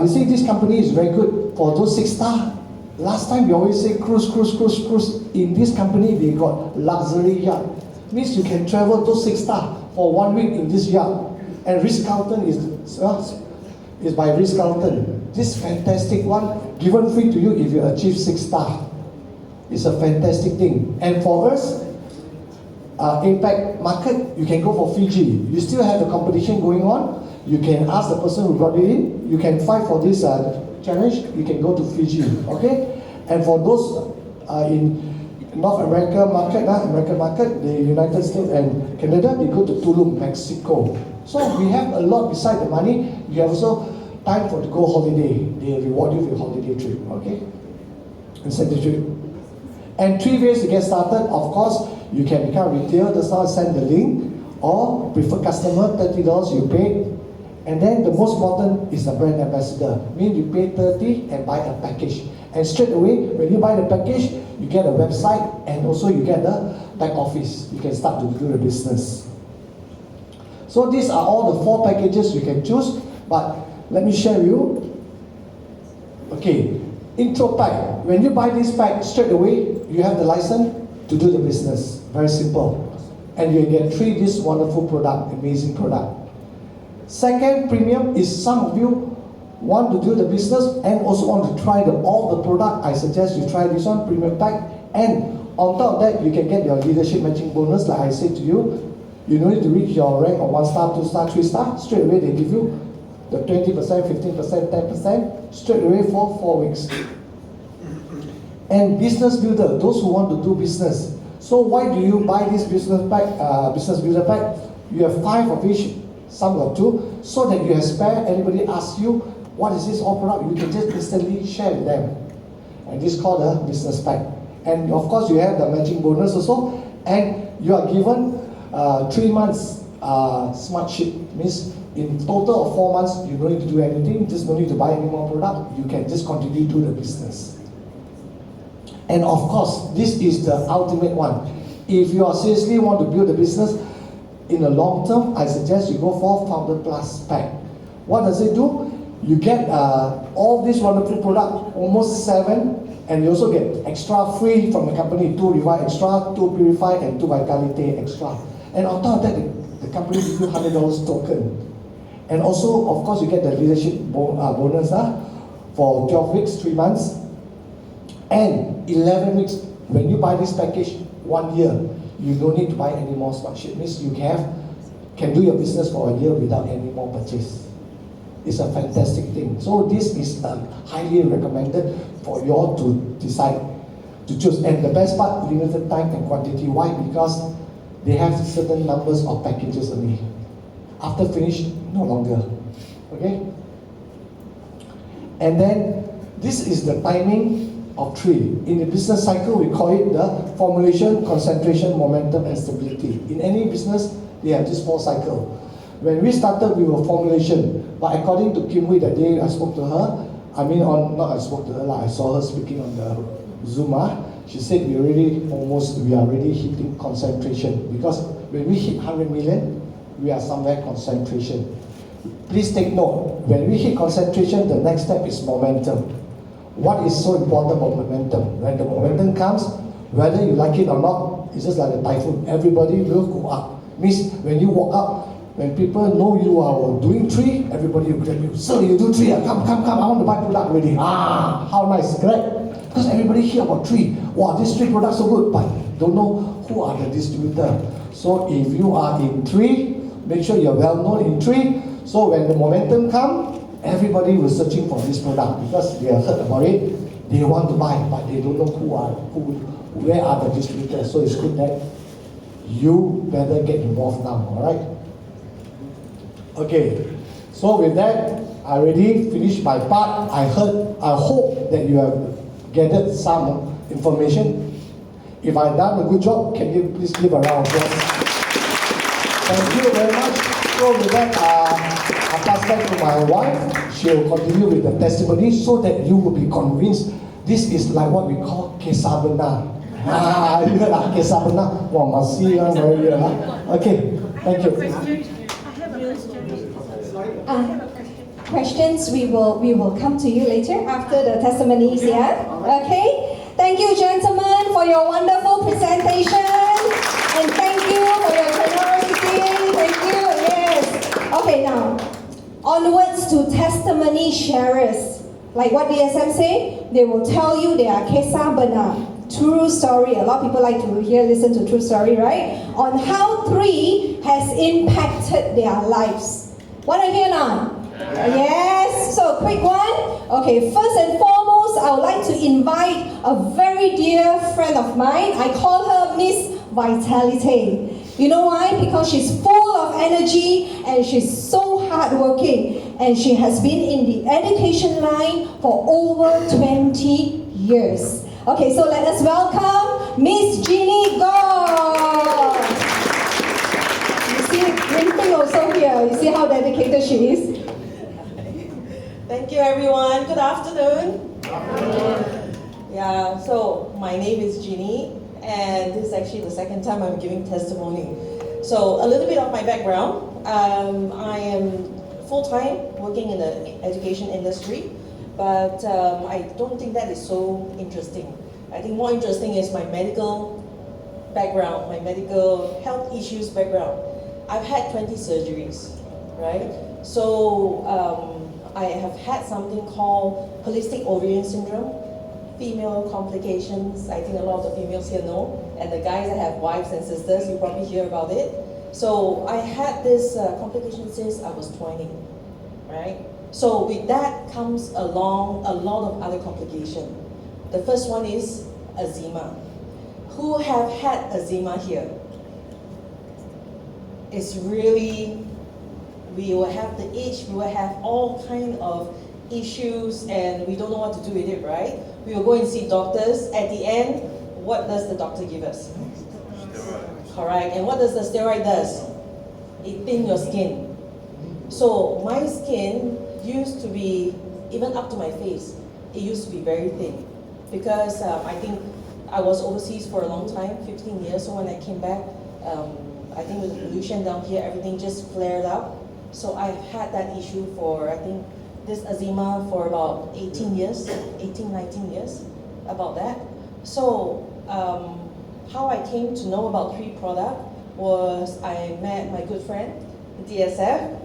C: you see this company is very good for those 6-star. Last time we always say cruise. In this company we got luxury yacht. Means you can travel those 6-star for 1 week in this yacht. And Ritz-Carlton is by Ritz-Carlton. This fantastic one given free to you if you achieve 6-star. It's a fantastic thing. And for us, APAC market, you can go for Fiji. You still have the competition going on. You can ask the person who brought you in. You can fight for this challenge. You can go to Fiji. Okay. And for those in North America market, the United States and Canada, they go to Tulum, Mexico. So we have a lot beside the money. You have also time for to go holiday. They reward you with holiday trip. Okay. Incentive trip. And 3 ways to get started. Of course, you can become retail. Just now send the link, or preferred customer, $30 you pay. And then the most important is the brand ambassador. Means you pay 30 and buy a package. And straight away, when you buy the package, you get a website and also you get the back office. You can start to do the business. So these are all the 4 packages you can choose. But let me share with you. Okay, intro pack. When you buy this pack, straight away, you have the license to do the business. Very simple. And you get 3 this wonderful product, amazing product. Second premium is some of you want to do the business and also want to try all the product. I suggest you try this one, premium pack. And on top of that, you can get your leadership matching bonus. Like I said to you, you don't need to reach your rank of 1-star, 2-star, 3-star. Straight away, they give you the 20%, 15%, 10%, straight away for 4 weeks. And business builder, those who want to do business. So why do you buy this business builder pack? You have 5 of each, some got 2, so that you have spare. Anybody asks you, what is this all product? You can just instantly share with them. And this is called a business pack. And of course, you have the matching bonus also. And you are given 3 months smart ship. Means in total of 4 months, you don't need to do anything. Just don't need to buy any more product. You can just continue to do the business. And of course, this is the ultimate one. If you are seriously want to build a business in the long term, I suggest you go for Founder Plus pack. What does it do? You get all this wonderful product, almost 7, and you also get extra free from the company, 2 Revive extra, 2 Purify, and 2 Vitality extra. And on top of that, the company gives you $100 token. And also, of course, you get the leadership bonus for 12 weeks, 3 months. And 11 weeks, when you buy this package, 1 year, you don't need to buy any more smart ship. Means you can do your business for a year without any more purchase. It's a fantastic thing. So this is highly recommended for you all to decide to choose. And the best part, limited time and quantity. Why? Because they have certain numbers of packages only. After finish, no longer. Okay? And then this is the timing of 3. In the business cycle, we call it the formulation, concentration, momentum, and stability. In any business, they have this 4 cycle. When we started, we were formulation. But according to Kim Hui, that day I spoke to her, I saw her speaking on the Zoom. She said we are already hitting concentration. Because when we hit 100 million, we are somewhere concentration. Please take note, when we hit concentration, the next step is momentum. What is so important about momentum? When the momentum comes, whether you like it or not, it's just like a typhoon. Everybody will go up. Means when you walk up, when people know you are doing 3, everybody will grab you. Sir, you do 3, come, I want to buy product already. How nice, correct? Because everybody hear about 3. Wow, these 3 products so good, but don't know who are the distributor. So if you are in 3, make sure you're well known in 3. So when the momentum comes, everybody was searching for this product because they have heard about it. They want to buy, but they don't know where are the distributors. So it's good that you better get involved now, all right? Okay, so with that, I already finished my part. I hope that you have gathered some information. If I've done a good job, can you please give a round of applause? Thank you very much. So with that, I'll pass back to my wife. She will continue with the testimony so that you will be convinced this is like what we call kesabena. You heard kesabena? Wow, must see very okay, thank you.
D: I have a question.
A: Questions, we will come to you later after the testimonies, yeah? Okay? Thank you, gentlemen, for your wonderful presentation. And thank you for your generosity. Thank you, yes. Okay, now, onwards to testimony sharers. Like what DSM say, they will tell you their kisah benar, true story. A lot of people like to listen to true story, right? On how 3 has impacted their lives. Want to hear now? Yes, so quick one. Okay, first and foremost, I would like to invite a very dear friend of mine. I call her Miss Vitality. You know why? Because she's full of energy and she's so hardworking. And she has been in the education line for over 20 years. Okay, so let us welcome Miss Jeannie Gore. You see, Rinting also here. You see how dedicated she is?
D: Thank you, everyone. Good afternoon. Yeah, so my name is Jeannie, and this is actually the second time I'm giving testimony. So a little bit of my background. I am full-time working in the education industry, but I don't think that is so interesting. I think more interesting is my medical background, my medical health issues background. I've had 20 surgeries, right? So I have had something called polycystic ovarian syndrome, female complications. I think a lot of the females here know, and the guys that have wives and sisters, you probably hear about it. So I had this complication since I was 20, right? So with that comes along a lot of other complications. The first one is eczema. Who have had eczema here? It's really, we will have the itch, we will have all kind of issues, and we don't know what to do with it, right? We will go and see doctors. At the end, what does the doctor give us? Steroid. Correct. And what does the steroid does? It thins your skin. So my skin used to be, even up to my face, it used to be very thin. Because I think I was overseas for a long time, 15 years, so when I came back, I think with the pollution down here, everything just flared up. So I've had that issue for, I think, this eczema for about 18 years, 18, 19 years, about that. So how I came to know about 3 products was I met my good friend, DSF.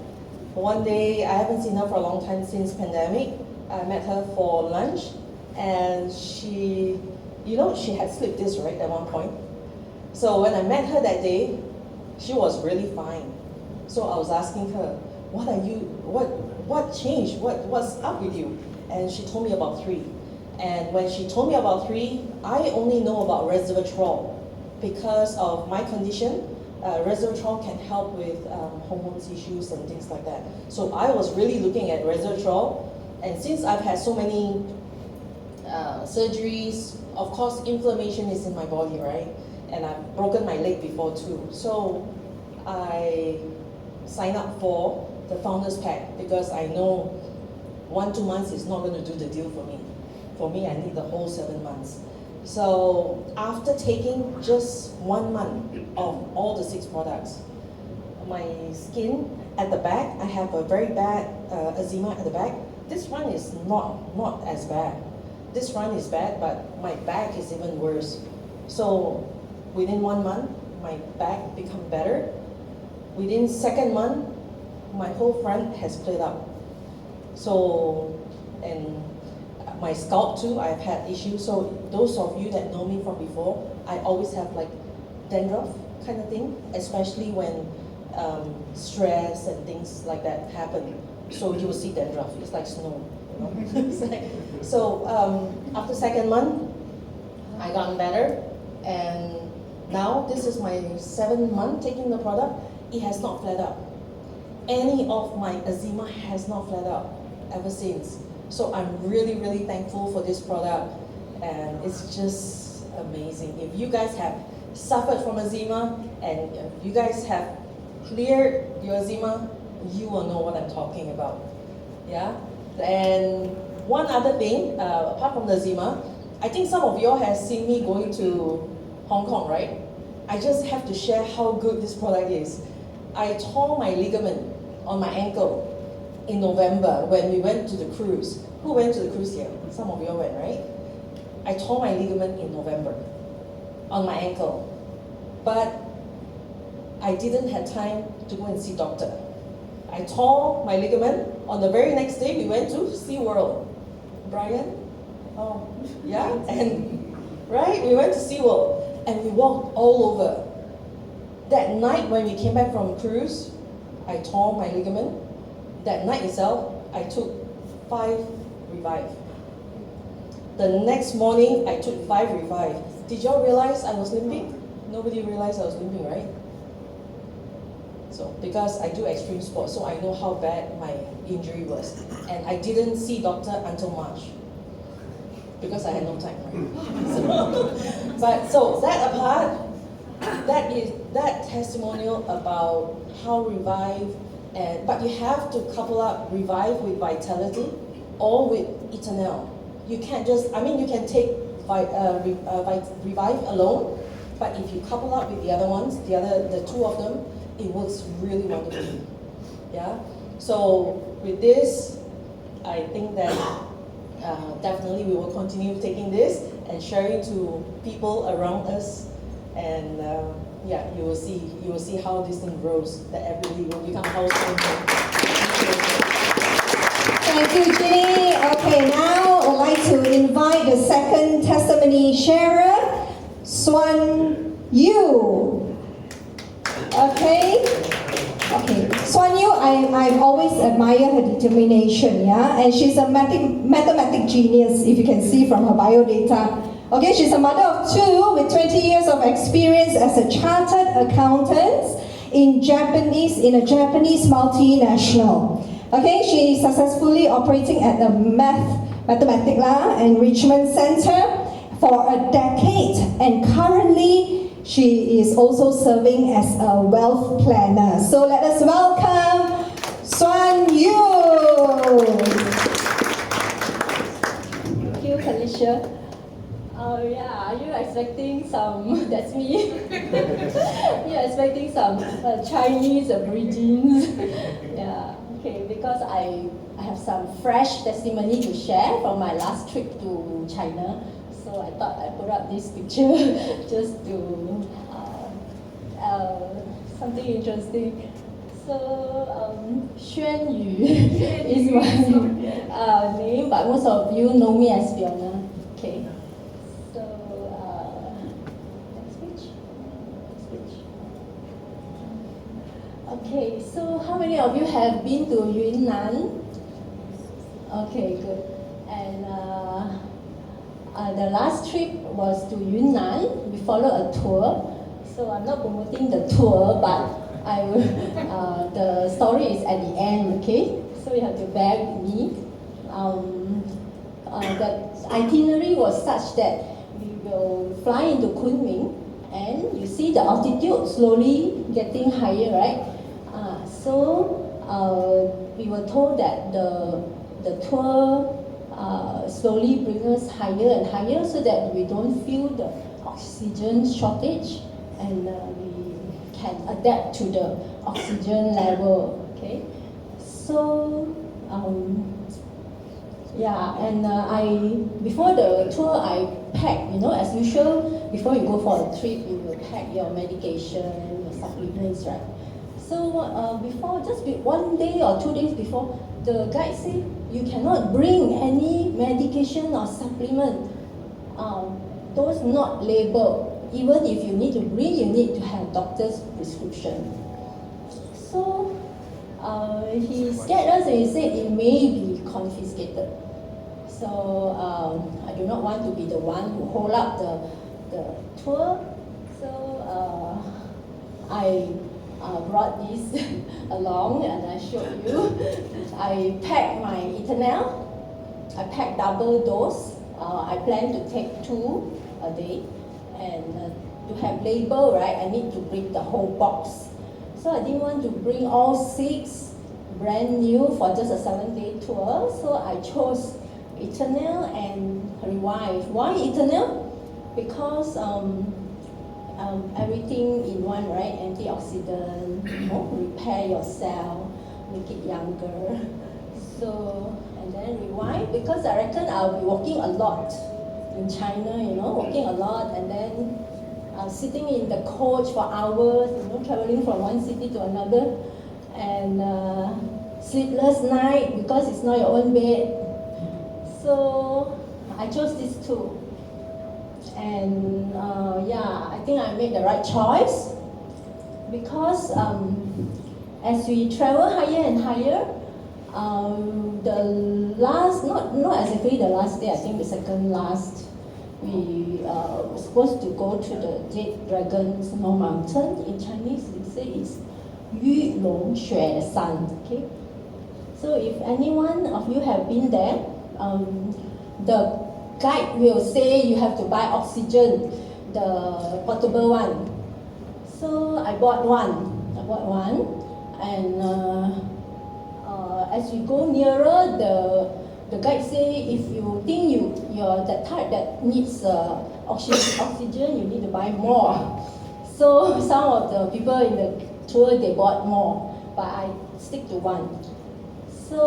D: One day, I haven't seen her for a long time since pandemic. I met her for lunch, and she, you know, she had slipped disc, right, at one point. So when I met her that day, she was really fine. So I was asking her, what changed? What's up with you? And she told me about 3. And when she told me about 3, I only know about resveratrol. Because of my condition, resveratrol can help with hormones issues and things like that. So I was really looking at resveratrol. And since I've had so many surgeries, of course, inflammation is in my body, right? And I've broken my leg before too. So I signed up for the Founders Pack because I know 1-2 months is not going to do the deal for me. For me, I need the whole 7 months. So after taking just 1 month of all the 6 products, my skin at the back, I have a very bad eczema at the back. This one is not as bad. This one is bad, but my back is even worse. So within 1 month, my back become better. Within 2nd month, my whole front has cleared up. So, and my scalp too, I've had issues. So those of you that know me from before, I always have like dandruff kind of thing, especially when stress and things like that happen. So you will see dandruff, it's like snow, you know. So after 2nd month, I gotten better, and now this is my 7th month taking the product. It has not flared up. Any of my eczema has not flared up ever since. So I'm really, really thankful for this product, and it's just amazing. If you guys have suffered from eczema and if you guys have cleared your eczema, you will know what I'm talking about. Yeah? And one other thing, apart from the eczema, I think some of y'all have seen me going to Hong Kong, right? I just have to share how good this product is. I tore my ligament on my ankle. in November when we went to the cruise. Who went to the cruise here? Some of you all went, right? I tore my ligament in November on my ankle. But I didn't have time to go and see doctor. I tore my ligament. On the very next day, we went to SeaWorld. Brian? Oh, yeah? And, right? We went to SeaWorld and we walked all over. That night when we came back from cruise, I tore my ligament. That night itself, I took 5 Revive. The next morning, I took 5 Revive. Did y'all realize I was limping? Nobody realized I was limping, right? So, because I do extreme sports, so I know how bad my injury was. And I didn't see doctor until March. Because I had no time, right? So that apart, that testimonial about how Revive, but you have to couple up Revive with Vitality or with Eternal. You can't just, you can take Revive alone, but if you couple up with the other ones, the 2 of them, it works really wonderfully. Yeah. So with this, I think that definitely we will continue taking this and sharing to people around us, and you will see how this thing grows. That everybody will become household.
A: Thank you, Ginny. Okay, now I'd like to invite the second testimony sharer, Swan Yu. Okay. Swan Yu, I've always admired her determination, yeah? And she's a mathematic genius, if you can see from her biodata. Okay, she's a mother of 2 with 20 years of experience as a chartered accountant in a Japanese multinational. Okay, she is successfully operating at a mathematics enrichment center for a decade, and currently she is also serving as a wealth planner. So let us welcome Swan Yu.
E: Thank you, Felicia. Are you expecting some, that's me, you're expecting some Chinese aborigines? Yeah, okay, because I have some fresh testimony to share from my last trip to China. So I thought I'd put up this picture just to, something interesting. So, Xuan Yu is my name, but most of you know me as Fiona. Okay. So, next page. Okay, so how many of you have been to Yunnan? Okay, good. And the last trip was to Yunnan. We followed a tour. So I'm not promoting the tour, but I will, the story is at the end, okay? So you have to bear with me. The itinerary was such that we will fly into Kunming, and you see the altitude slowly getting higher, right? We were told that the tour slowly brings us higher and higher so that we don't feel the oxygen shortage, and we can adapt to the oxygen level, okay? So, before the tour, I packed, as usual, before you go for a trip, you will pack your medication, your supplements, right? So, just 1 day or 2 days before, the guide said, you cannot bring any medication or supplement, those not labeled. Even if you need to bring, you need to have doctor's prescription. So he scared us and he said it may be confiscated. So I do not want to be the one who hold up the tour. So I brought this along and I showed you. I packed my Eternal. I packed double dose. I plan to take 2 a day. And to have label, right, I need to bring the whole box. So I didn't want to bring all 6 brand new for just a 7-day tour. So I chose Eternal and Revive. Why Eternal? Because everything in one, right? Antioxidant, repair your cell, make it younger. So, and then rewind, because I reckon I'll be walking a lot in China, walking a lot, and then sitting in the coach for hours, traveling from one city to another, and sleepless night because it's not your own bed. So I chose these two, and I think I made the right choice, because as we travel higher and higher, the last, not exactly the last day, I think the second last, we were supposed to go to the Jade Dragon Snow Mountain. In Chinese, we say it's Yu Long Xue San. Okay. So if anyone of you have been there, the guide will say you have to buy oxygen, the portable one. So I bought one, and as we go nearer, the guide say if you think you're that type that needs oxygen, you need to buy more. So some of the people in the tour, they bought more, but I stick to one. So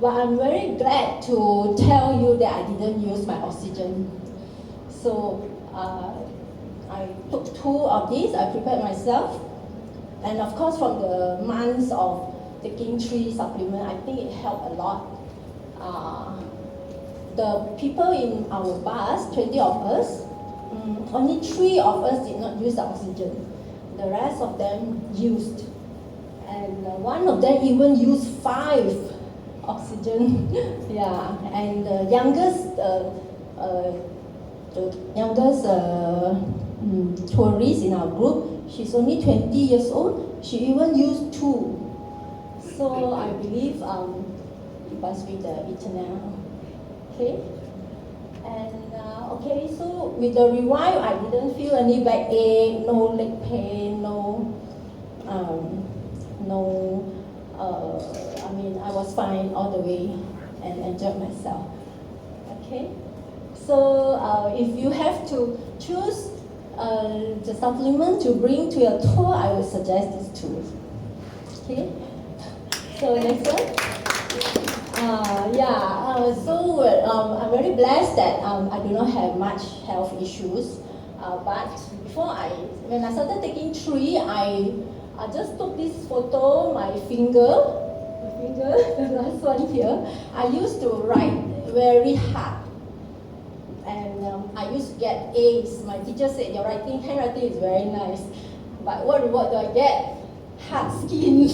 E: but I'm very glad to tell you that I didn't use my oxygen. So I took 2 of these, I prepared myself. And of course, from the months of taking 3 supplements, I think it helped a lot. The people in our bus, 20 of us, only 3 of us did not use the oxygen. The rest of them used. And one of them even used 5 oxygen. Yeah, and the youngest tourist in our group, she's only 20 years old. She even used 2. So I believe it must be the eternal. Okay. And okay, so with the rewind, I didn't feel any backache, no leg pain, I was fine all the way and enjoyed myself. Okay. So if you have to choose the supplement to bring to your tour, I would suggest these 2. Okay. So next one. I'm very blessed that I do not have much health issues. But when I started taking 3, I just took this photo, my finger, the last one here. I used to write very hard. And I used to get A's. My teacher said, your handwriting is very nice. But what reward do I get? Hard skin.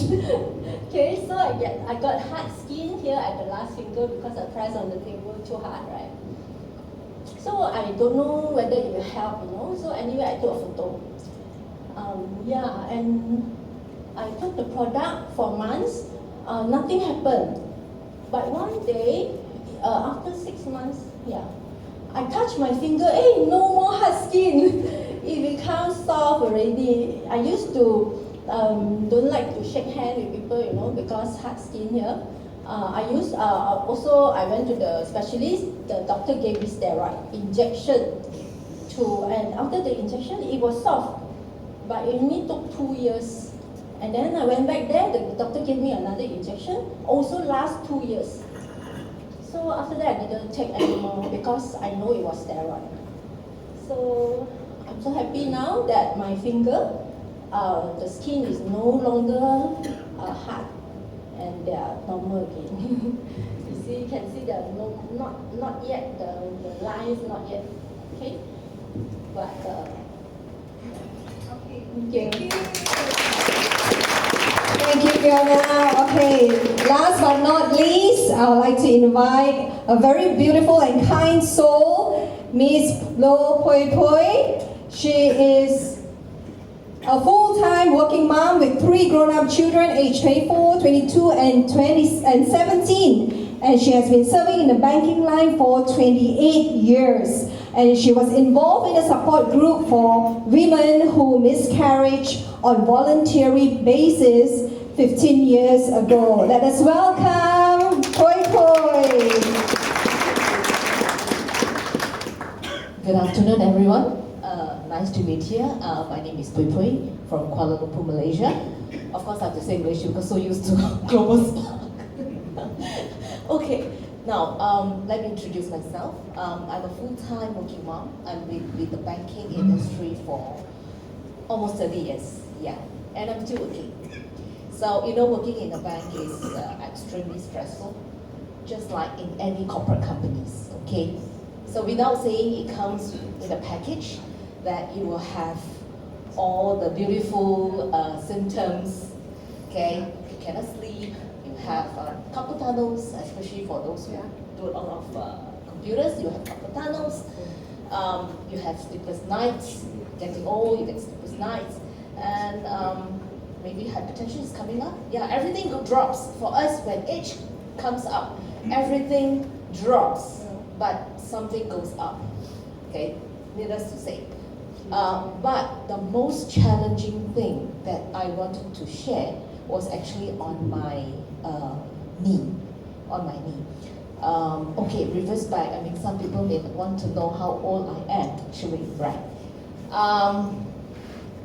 E: Okay, so I got hard skin here at the last finger because I pressed on the table too hard, right? So I don't know whether it will help, So anyway, I took a photo. And I took the product for months. Nothing happened. But one day, after 6 months, I touched my finger. Hey, no more hard skin. It becomes soft already. I used to don't like to shake hands with people, because hard skin here. I went to the specialist. The doctor gave me steroid injection and after the injection, it was soft, but it only took 2 years. And then I went back there. The doctor gave me another injection, also last 2 years. So after that, I didn't take anymore because I know it was steroid. So I'm so happy now that my finger, the skin is no longer hard, and they are normal again. You can see the not yet the lines, not yet. Okay, but okay.
A: Thank you, Fiona. Okay, last but not least, I would like to invite a very beautiful and kind soul, Miss Lo Pui Pui. She is a full-time working mom with 3 grown-up children aged 24, 22, and 17. And she has been serving in the banking line for 28 years. And she was involved in a support group for women who miscarriage on voluntary basis 15 years ago. Let us welcome Pui Pui.
F: Good afternoon, everyone. Nice to meet you. My name is Pui Pui from Kuala Lumpur, Malaysia. Of course, I have to say Malaysia because I'm so used to global spa. Okay, now let me introduce myself. I'm a full-time working mom. I'm with the banking industry for almost 30 years. Yeah, and I'm still working. So, working in a bank is extremely stressful, just like in any corporate companies, okay? So without saying, it comes in a package that you will have all the beautiful symptoms, okay? You cannot sleep, you have carpal tunnels, especially for those who do a lot of computers, you have carpal tunnels, you have sleepless nights, getting old, you get sleepless nights, and maybe hypertension is coming up. Yeah, everything drops. For us, when age comes up, everything drops, but something goes up. Okay, needless to say. But the most challenging thing that I wanted to share was actually on my knee. On my knee. Okay, reverse back. I mean, some people may want to know how old I am actually, right?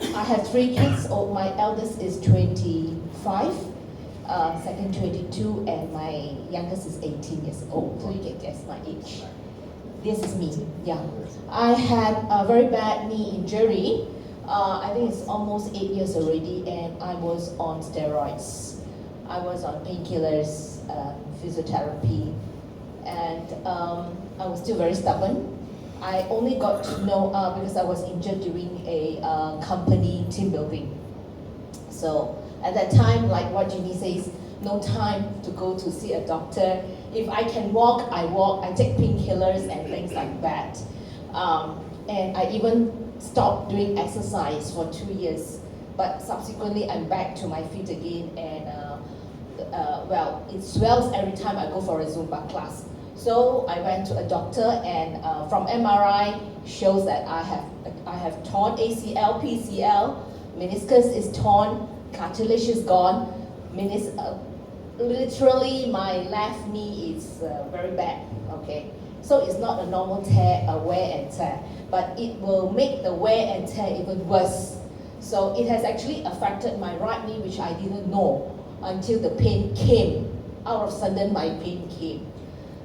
F: I have 3 kids. Oh, my eldest is 25, second 22, and my youngest is 18 years old. So you can guess my age. This is me. Yeah, I had a very bad knee injury. I think it's almost 8 years already, and I was on steroids. I was on painkillers, physiotherapy, and I was still very stubborn. I only got to know because I was injured during a company team building. So at that time, like what Jimmy says, no time to go to see a doctor. If I can walk, I walk. I take painkillers and things like that. And I even stopped doing exercise for 2 years. But subsequently, I'm back to my feet again, and well, it swells every time I go for a Zumba class. So I went to a doctor, and from MRI shows that I have torn ACL, PCL, meniscus is torn, cartilage is gone, literally my left knee is very bad. Okay, so it's not a normal tear, a wear and tear, but it will make the wear and tear even worse. So it has actually affected my right knee, which I didn't know until the pain came. Out of sudden, my pain came.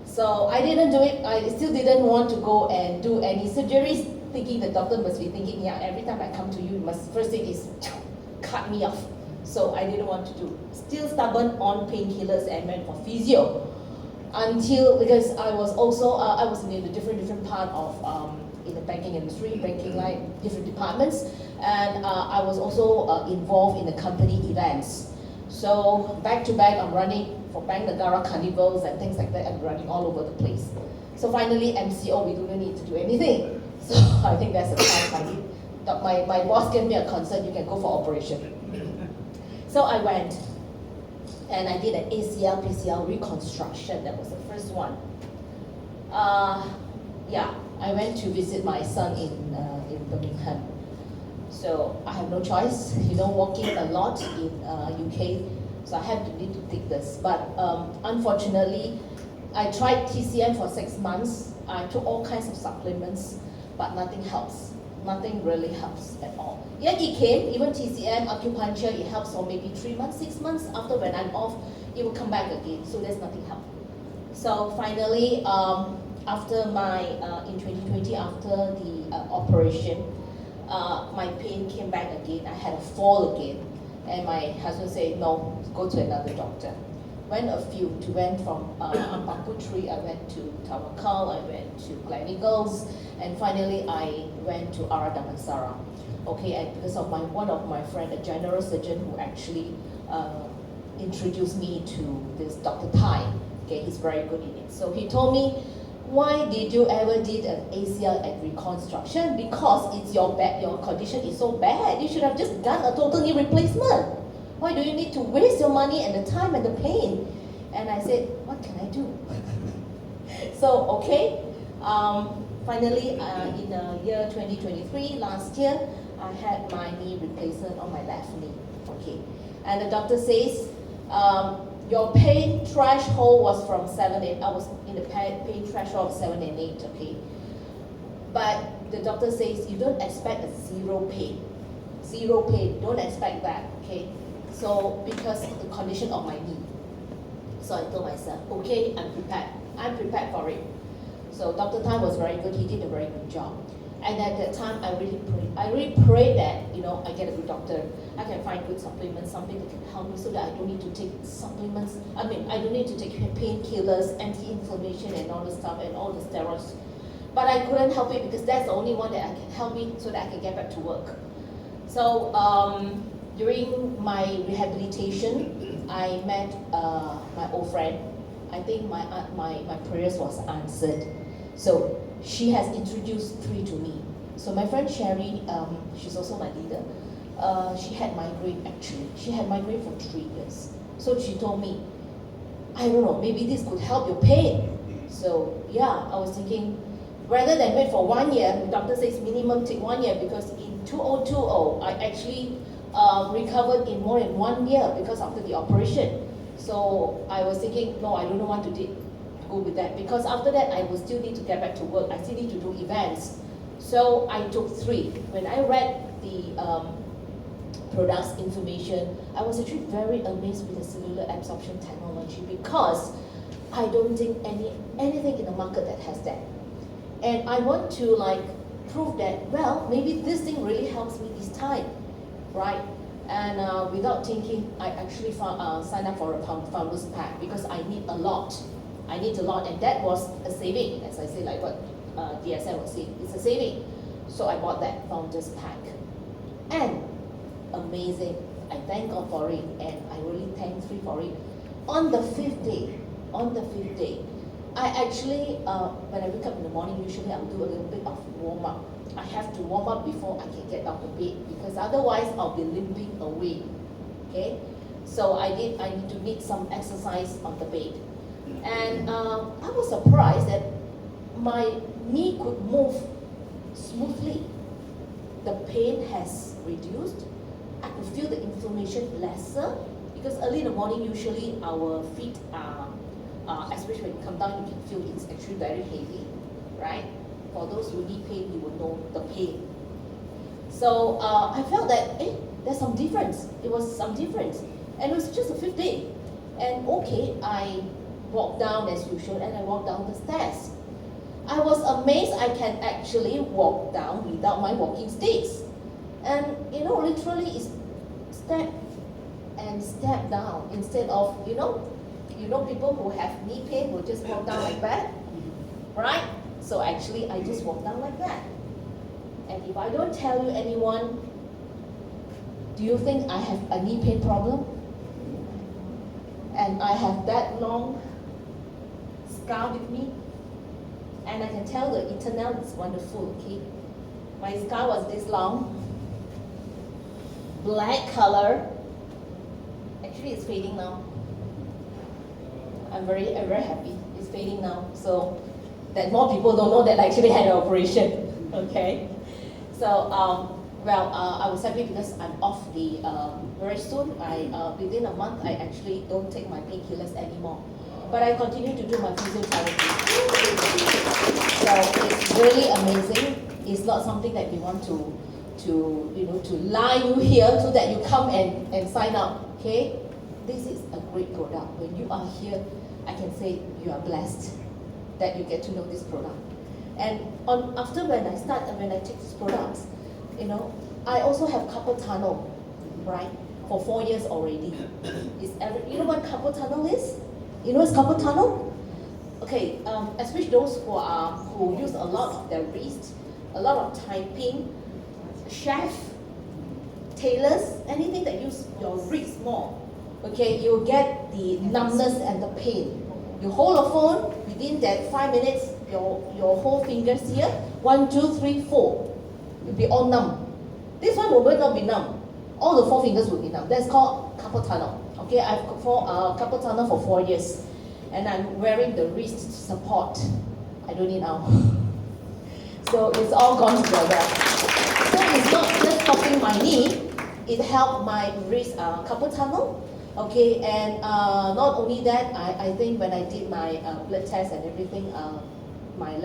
F: So I didn't do it. I still didn't want to go and do any surgeries, thinking the doctor must be thinking, yeah, every time I come to you, first thing is cut me off. So I didn't want to do. Still stubborn on painkillers and went for physio. Because I was also, I was in a different part of in the banking industry, banking line, different departments, and I was also involved in the company events. So back to back, I'm running for Bank Negara carnivals and things like that. I'm running all over the place. So finally, MCO, we don't need to do anything. So I think that's the time I need. My boss gave me a concern, you can go for operation. So I went, and I did an ACL, PCL reconstruction. That was the first one. Yeah, I went to visit my son in Birmingham. So I have no choice, walking a lot in UK, so I need to take this. But unfortunately, I tried TCM for 6 months. I took all kinds of supplements, but nothing helps. Nothing really helps at all. Yeah, it came, even TCM, acupuncture, it helps for maybe 3 months, 6 months. After when I'm off, it will come back again, so there's nothing help. So finally, after in 2020, after the operation, my pain came back again. I had a fall again, and my husband said, no, go to another doctor. Went from Ampaputri, I went to Tawakal, I went to Gleneagles, and finally I went to Ara Damansara. Okay, and because of one of my friend, a general surgeon who actually introduced me to this Dr. Tai. Okay, he's very good in it. So he told me, why did you ever did an ACL and reconstruction? Because it's your condition is so bad. You should have just done a total knee replacement. Why do you need to waste your money and the time and the pain? And I said, what can I do? So, okay. Finally, in the year 2023, last year, I had my knee replacement on my left knee. Okay. And the doctor says, your pain threshold was from 7 and 8. I was in the pain threshold of 7 and 8, okay? But the doctor says you don't expect a zero pain. Zero pain, don't expect that, okay? So, because of the condition of my knee. So I told myself, okay, I'm prepared. I'm prepared for it. So Dr. Tan was very good. He did a very good job. And at that time, I really prayed that, I get a good doctor. I can find good supplements, something that can help me so that I don't need to take supplements. I don't need to take painkillers, anti-inflammation and all the stuff and all the steroids. But I couldn't help it because that's the only one that can help me so that I can get back to work. So during my rehabilitation, I met my old friend. I think my prayers was answered. So she has introduced 3 to me. So my friend Sherry, she's also my leader. She had migraine actually. She had migraine for 3 years. So she told me, I don't know, maybe this could help your pain. So yeah, I was thinking, rather than wait for 1 year, the doctor says minimum take 1 year because in 2020, I actually recovered in more than 1 year because after the operation. So I was thinking, no, I don't want to go with that because after that I will still need to get back to work. I still need to do events. So I took 3. When I read the products information, I was actually very amazed with the cellular absorption technology because I don't think anything in the market that has that. And I want to prove that, well, maybe this thing really helps me this time, right? And without thinking, I actually signed up for a founder's pack because I need a lot. I need a lot, and that was a saving, as I say, like what DSM was saying, it's a saving. So I bought that founder's pack. And amazing, I thank God for it, and I really thankful for it. On the 5th day, I actually, when I wake up in the morning, usually I'll do a little bit of warm up. I have to warm up before I can get out of bed because otherwise I'll be limping away. Okay, so I need some exercise on the bed, and I was surprised that my knee could move smoothly. The pain has reduced. I could feel the inflammation lesser because early in the morning usually our feet are, especially when you come down, you can feel it's actually very heavy, right? For those who need pain, you will know the pain. So I felt that, there's some difference. It was some difference. And it was just the 5th day. And okay, I walked down as usual and I walked down the stairs. I was amazed I can actually walk down without my walking sticks. And literally it's step and step down instead of, people who have knee pain will just walk down like that, right? So actually, I just walk down like that. And if I don't tell you anyone, do you think I have a knee pain problem? And I have that long scar with me? And I can tell the eternal is wonderful, okay? My scar was this long, black color. Actually, it's fading now. I'm very happy. It's fading now. So that more people don't know that I actually had an operation. Okay, so I was happy because I'm off the very soon. Within a month I actually don't take my painkillers anymore, but I continue to do my physiotherapy. So it's really amazing. It's not something that we want to lie you here so that you come and sign up. Okay, this is a great product. When you are here, I can say you are blessed that you get to know this product. And after when I take these products, I also have carpal tunnel, right? For 4 years already. You know what carpal tunnel is? You know what's carpal tunnel? Okay, especially those who use a lot of their wrist, a lot of typing, chef, tailors, anything that use your wrist more. Okay, you get the numbness and the pain. You hold a phone, within that 5 minutes, your whole fingers here, 1, 2, 3, 4, will be all numb. This one will not be numb. All the 4 fingers will be numb. That's called carpal tunnel. Okay, I've got carpal tunnel for 4 years, and I'm wearing the wrist support. I don't need now. So it's all gone together. So it's not just helping my knee, it helped my wrist carpal tunnel. Okay, and not only that, I think when I did my blood test and everything, my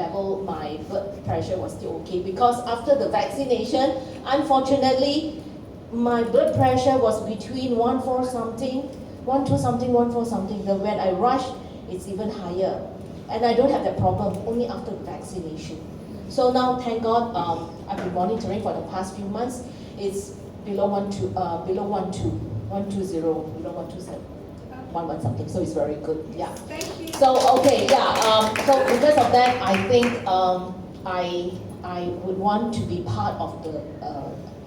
F: blood pressure was still okay because after the vaccination, unfortunately, my blood pressure was between 140 something, 1-2 something, 1-4 something. Then when I rush, it's even higher. And I don't have that problem, only after the vaccination. So now, thank God, I've been monitoring for the past few months. It's below 1-2, below 1-2, 1-2-0, below 1-2-7. 1-1 something, so it's very good, yeah.
A: Thank you.
F: So, okay, yeah, so because of that, I think I would want to be part of the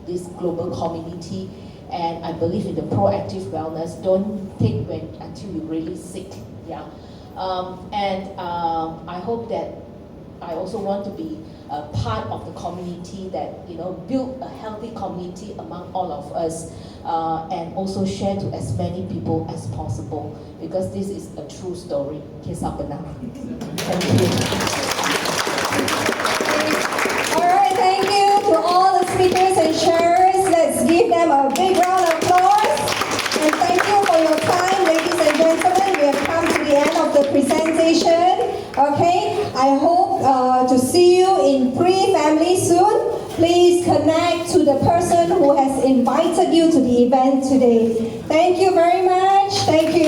F: this global community, and I believe in the proactive wellness. Don't take until you're really sick, yeah. I hope that I also want to be a part of the community that, build a healthy community among all of us, and also share to as many people as possible, because this is a true story. Kesapana. Thank you.
A: Alright, thank you to all the speakers and sharers. Let's give them a big round of applause. And thank you for your time, ladies and gentlemen. We have come to the end of the presentation. Okay, I hope to see you in pre-family soon. Please connect to the person who has invited you to the event today. Thank you very much. Thank you.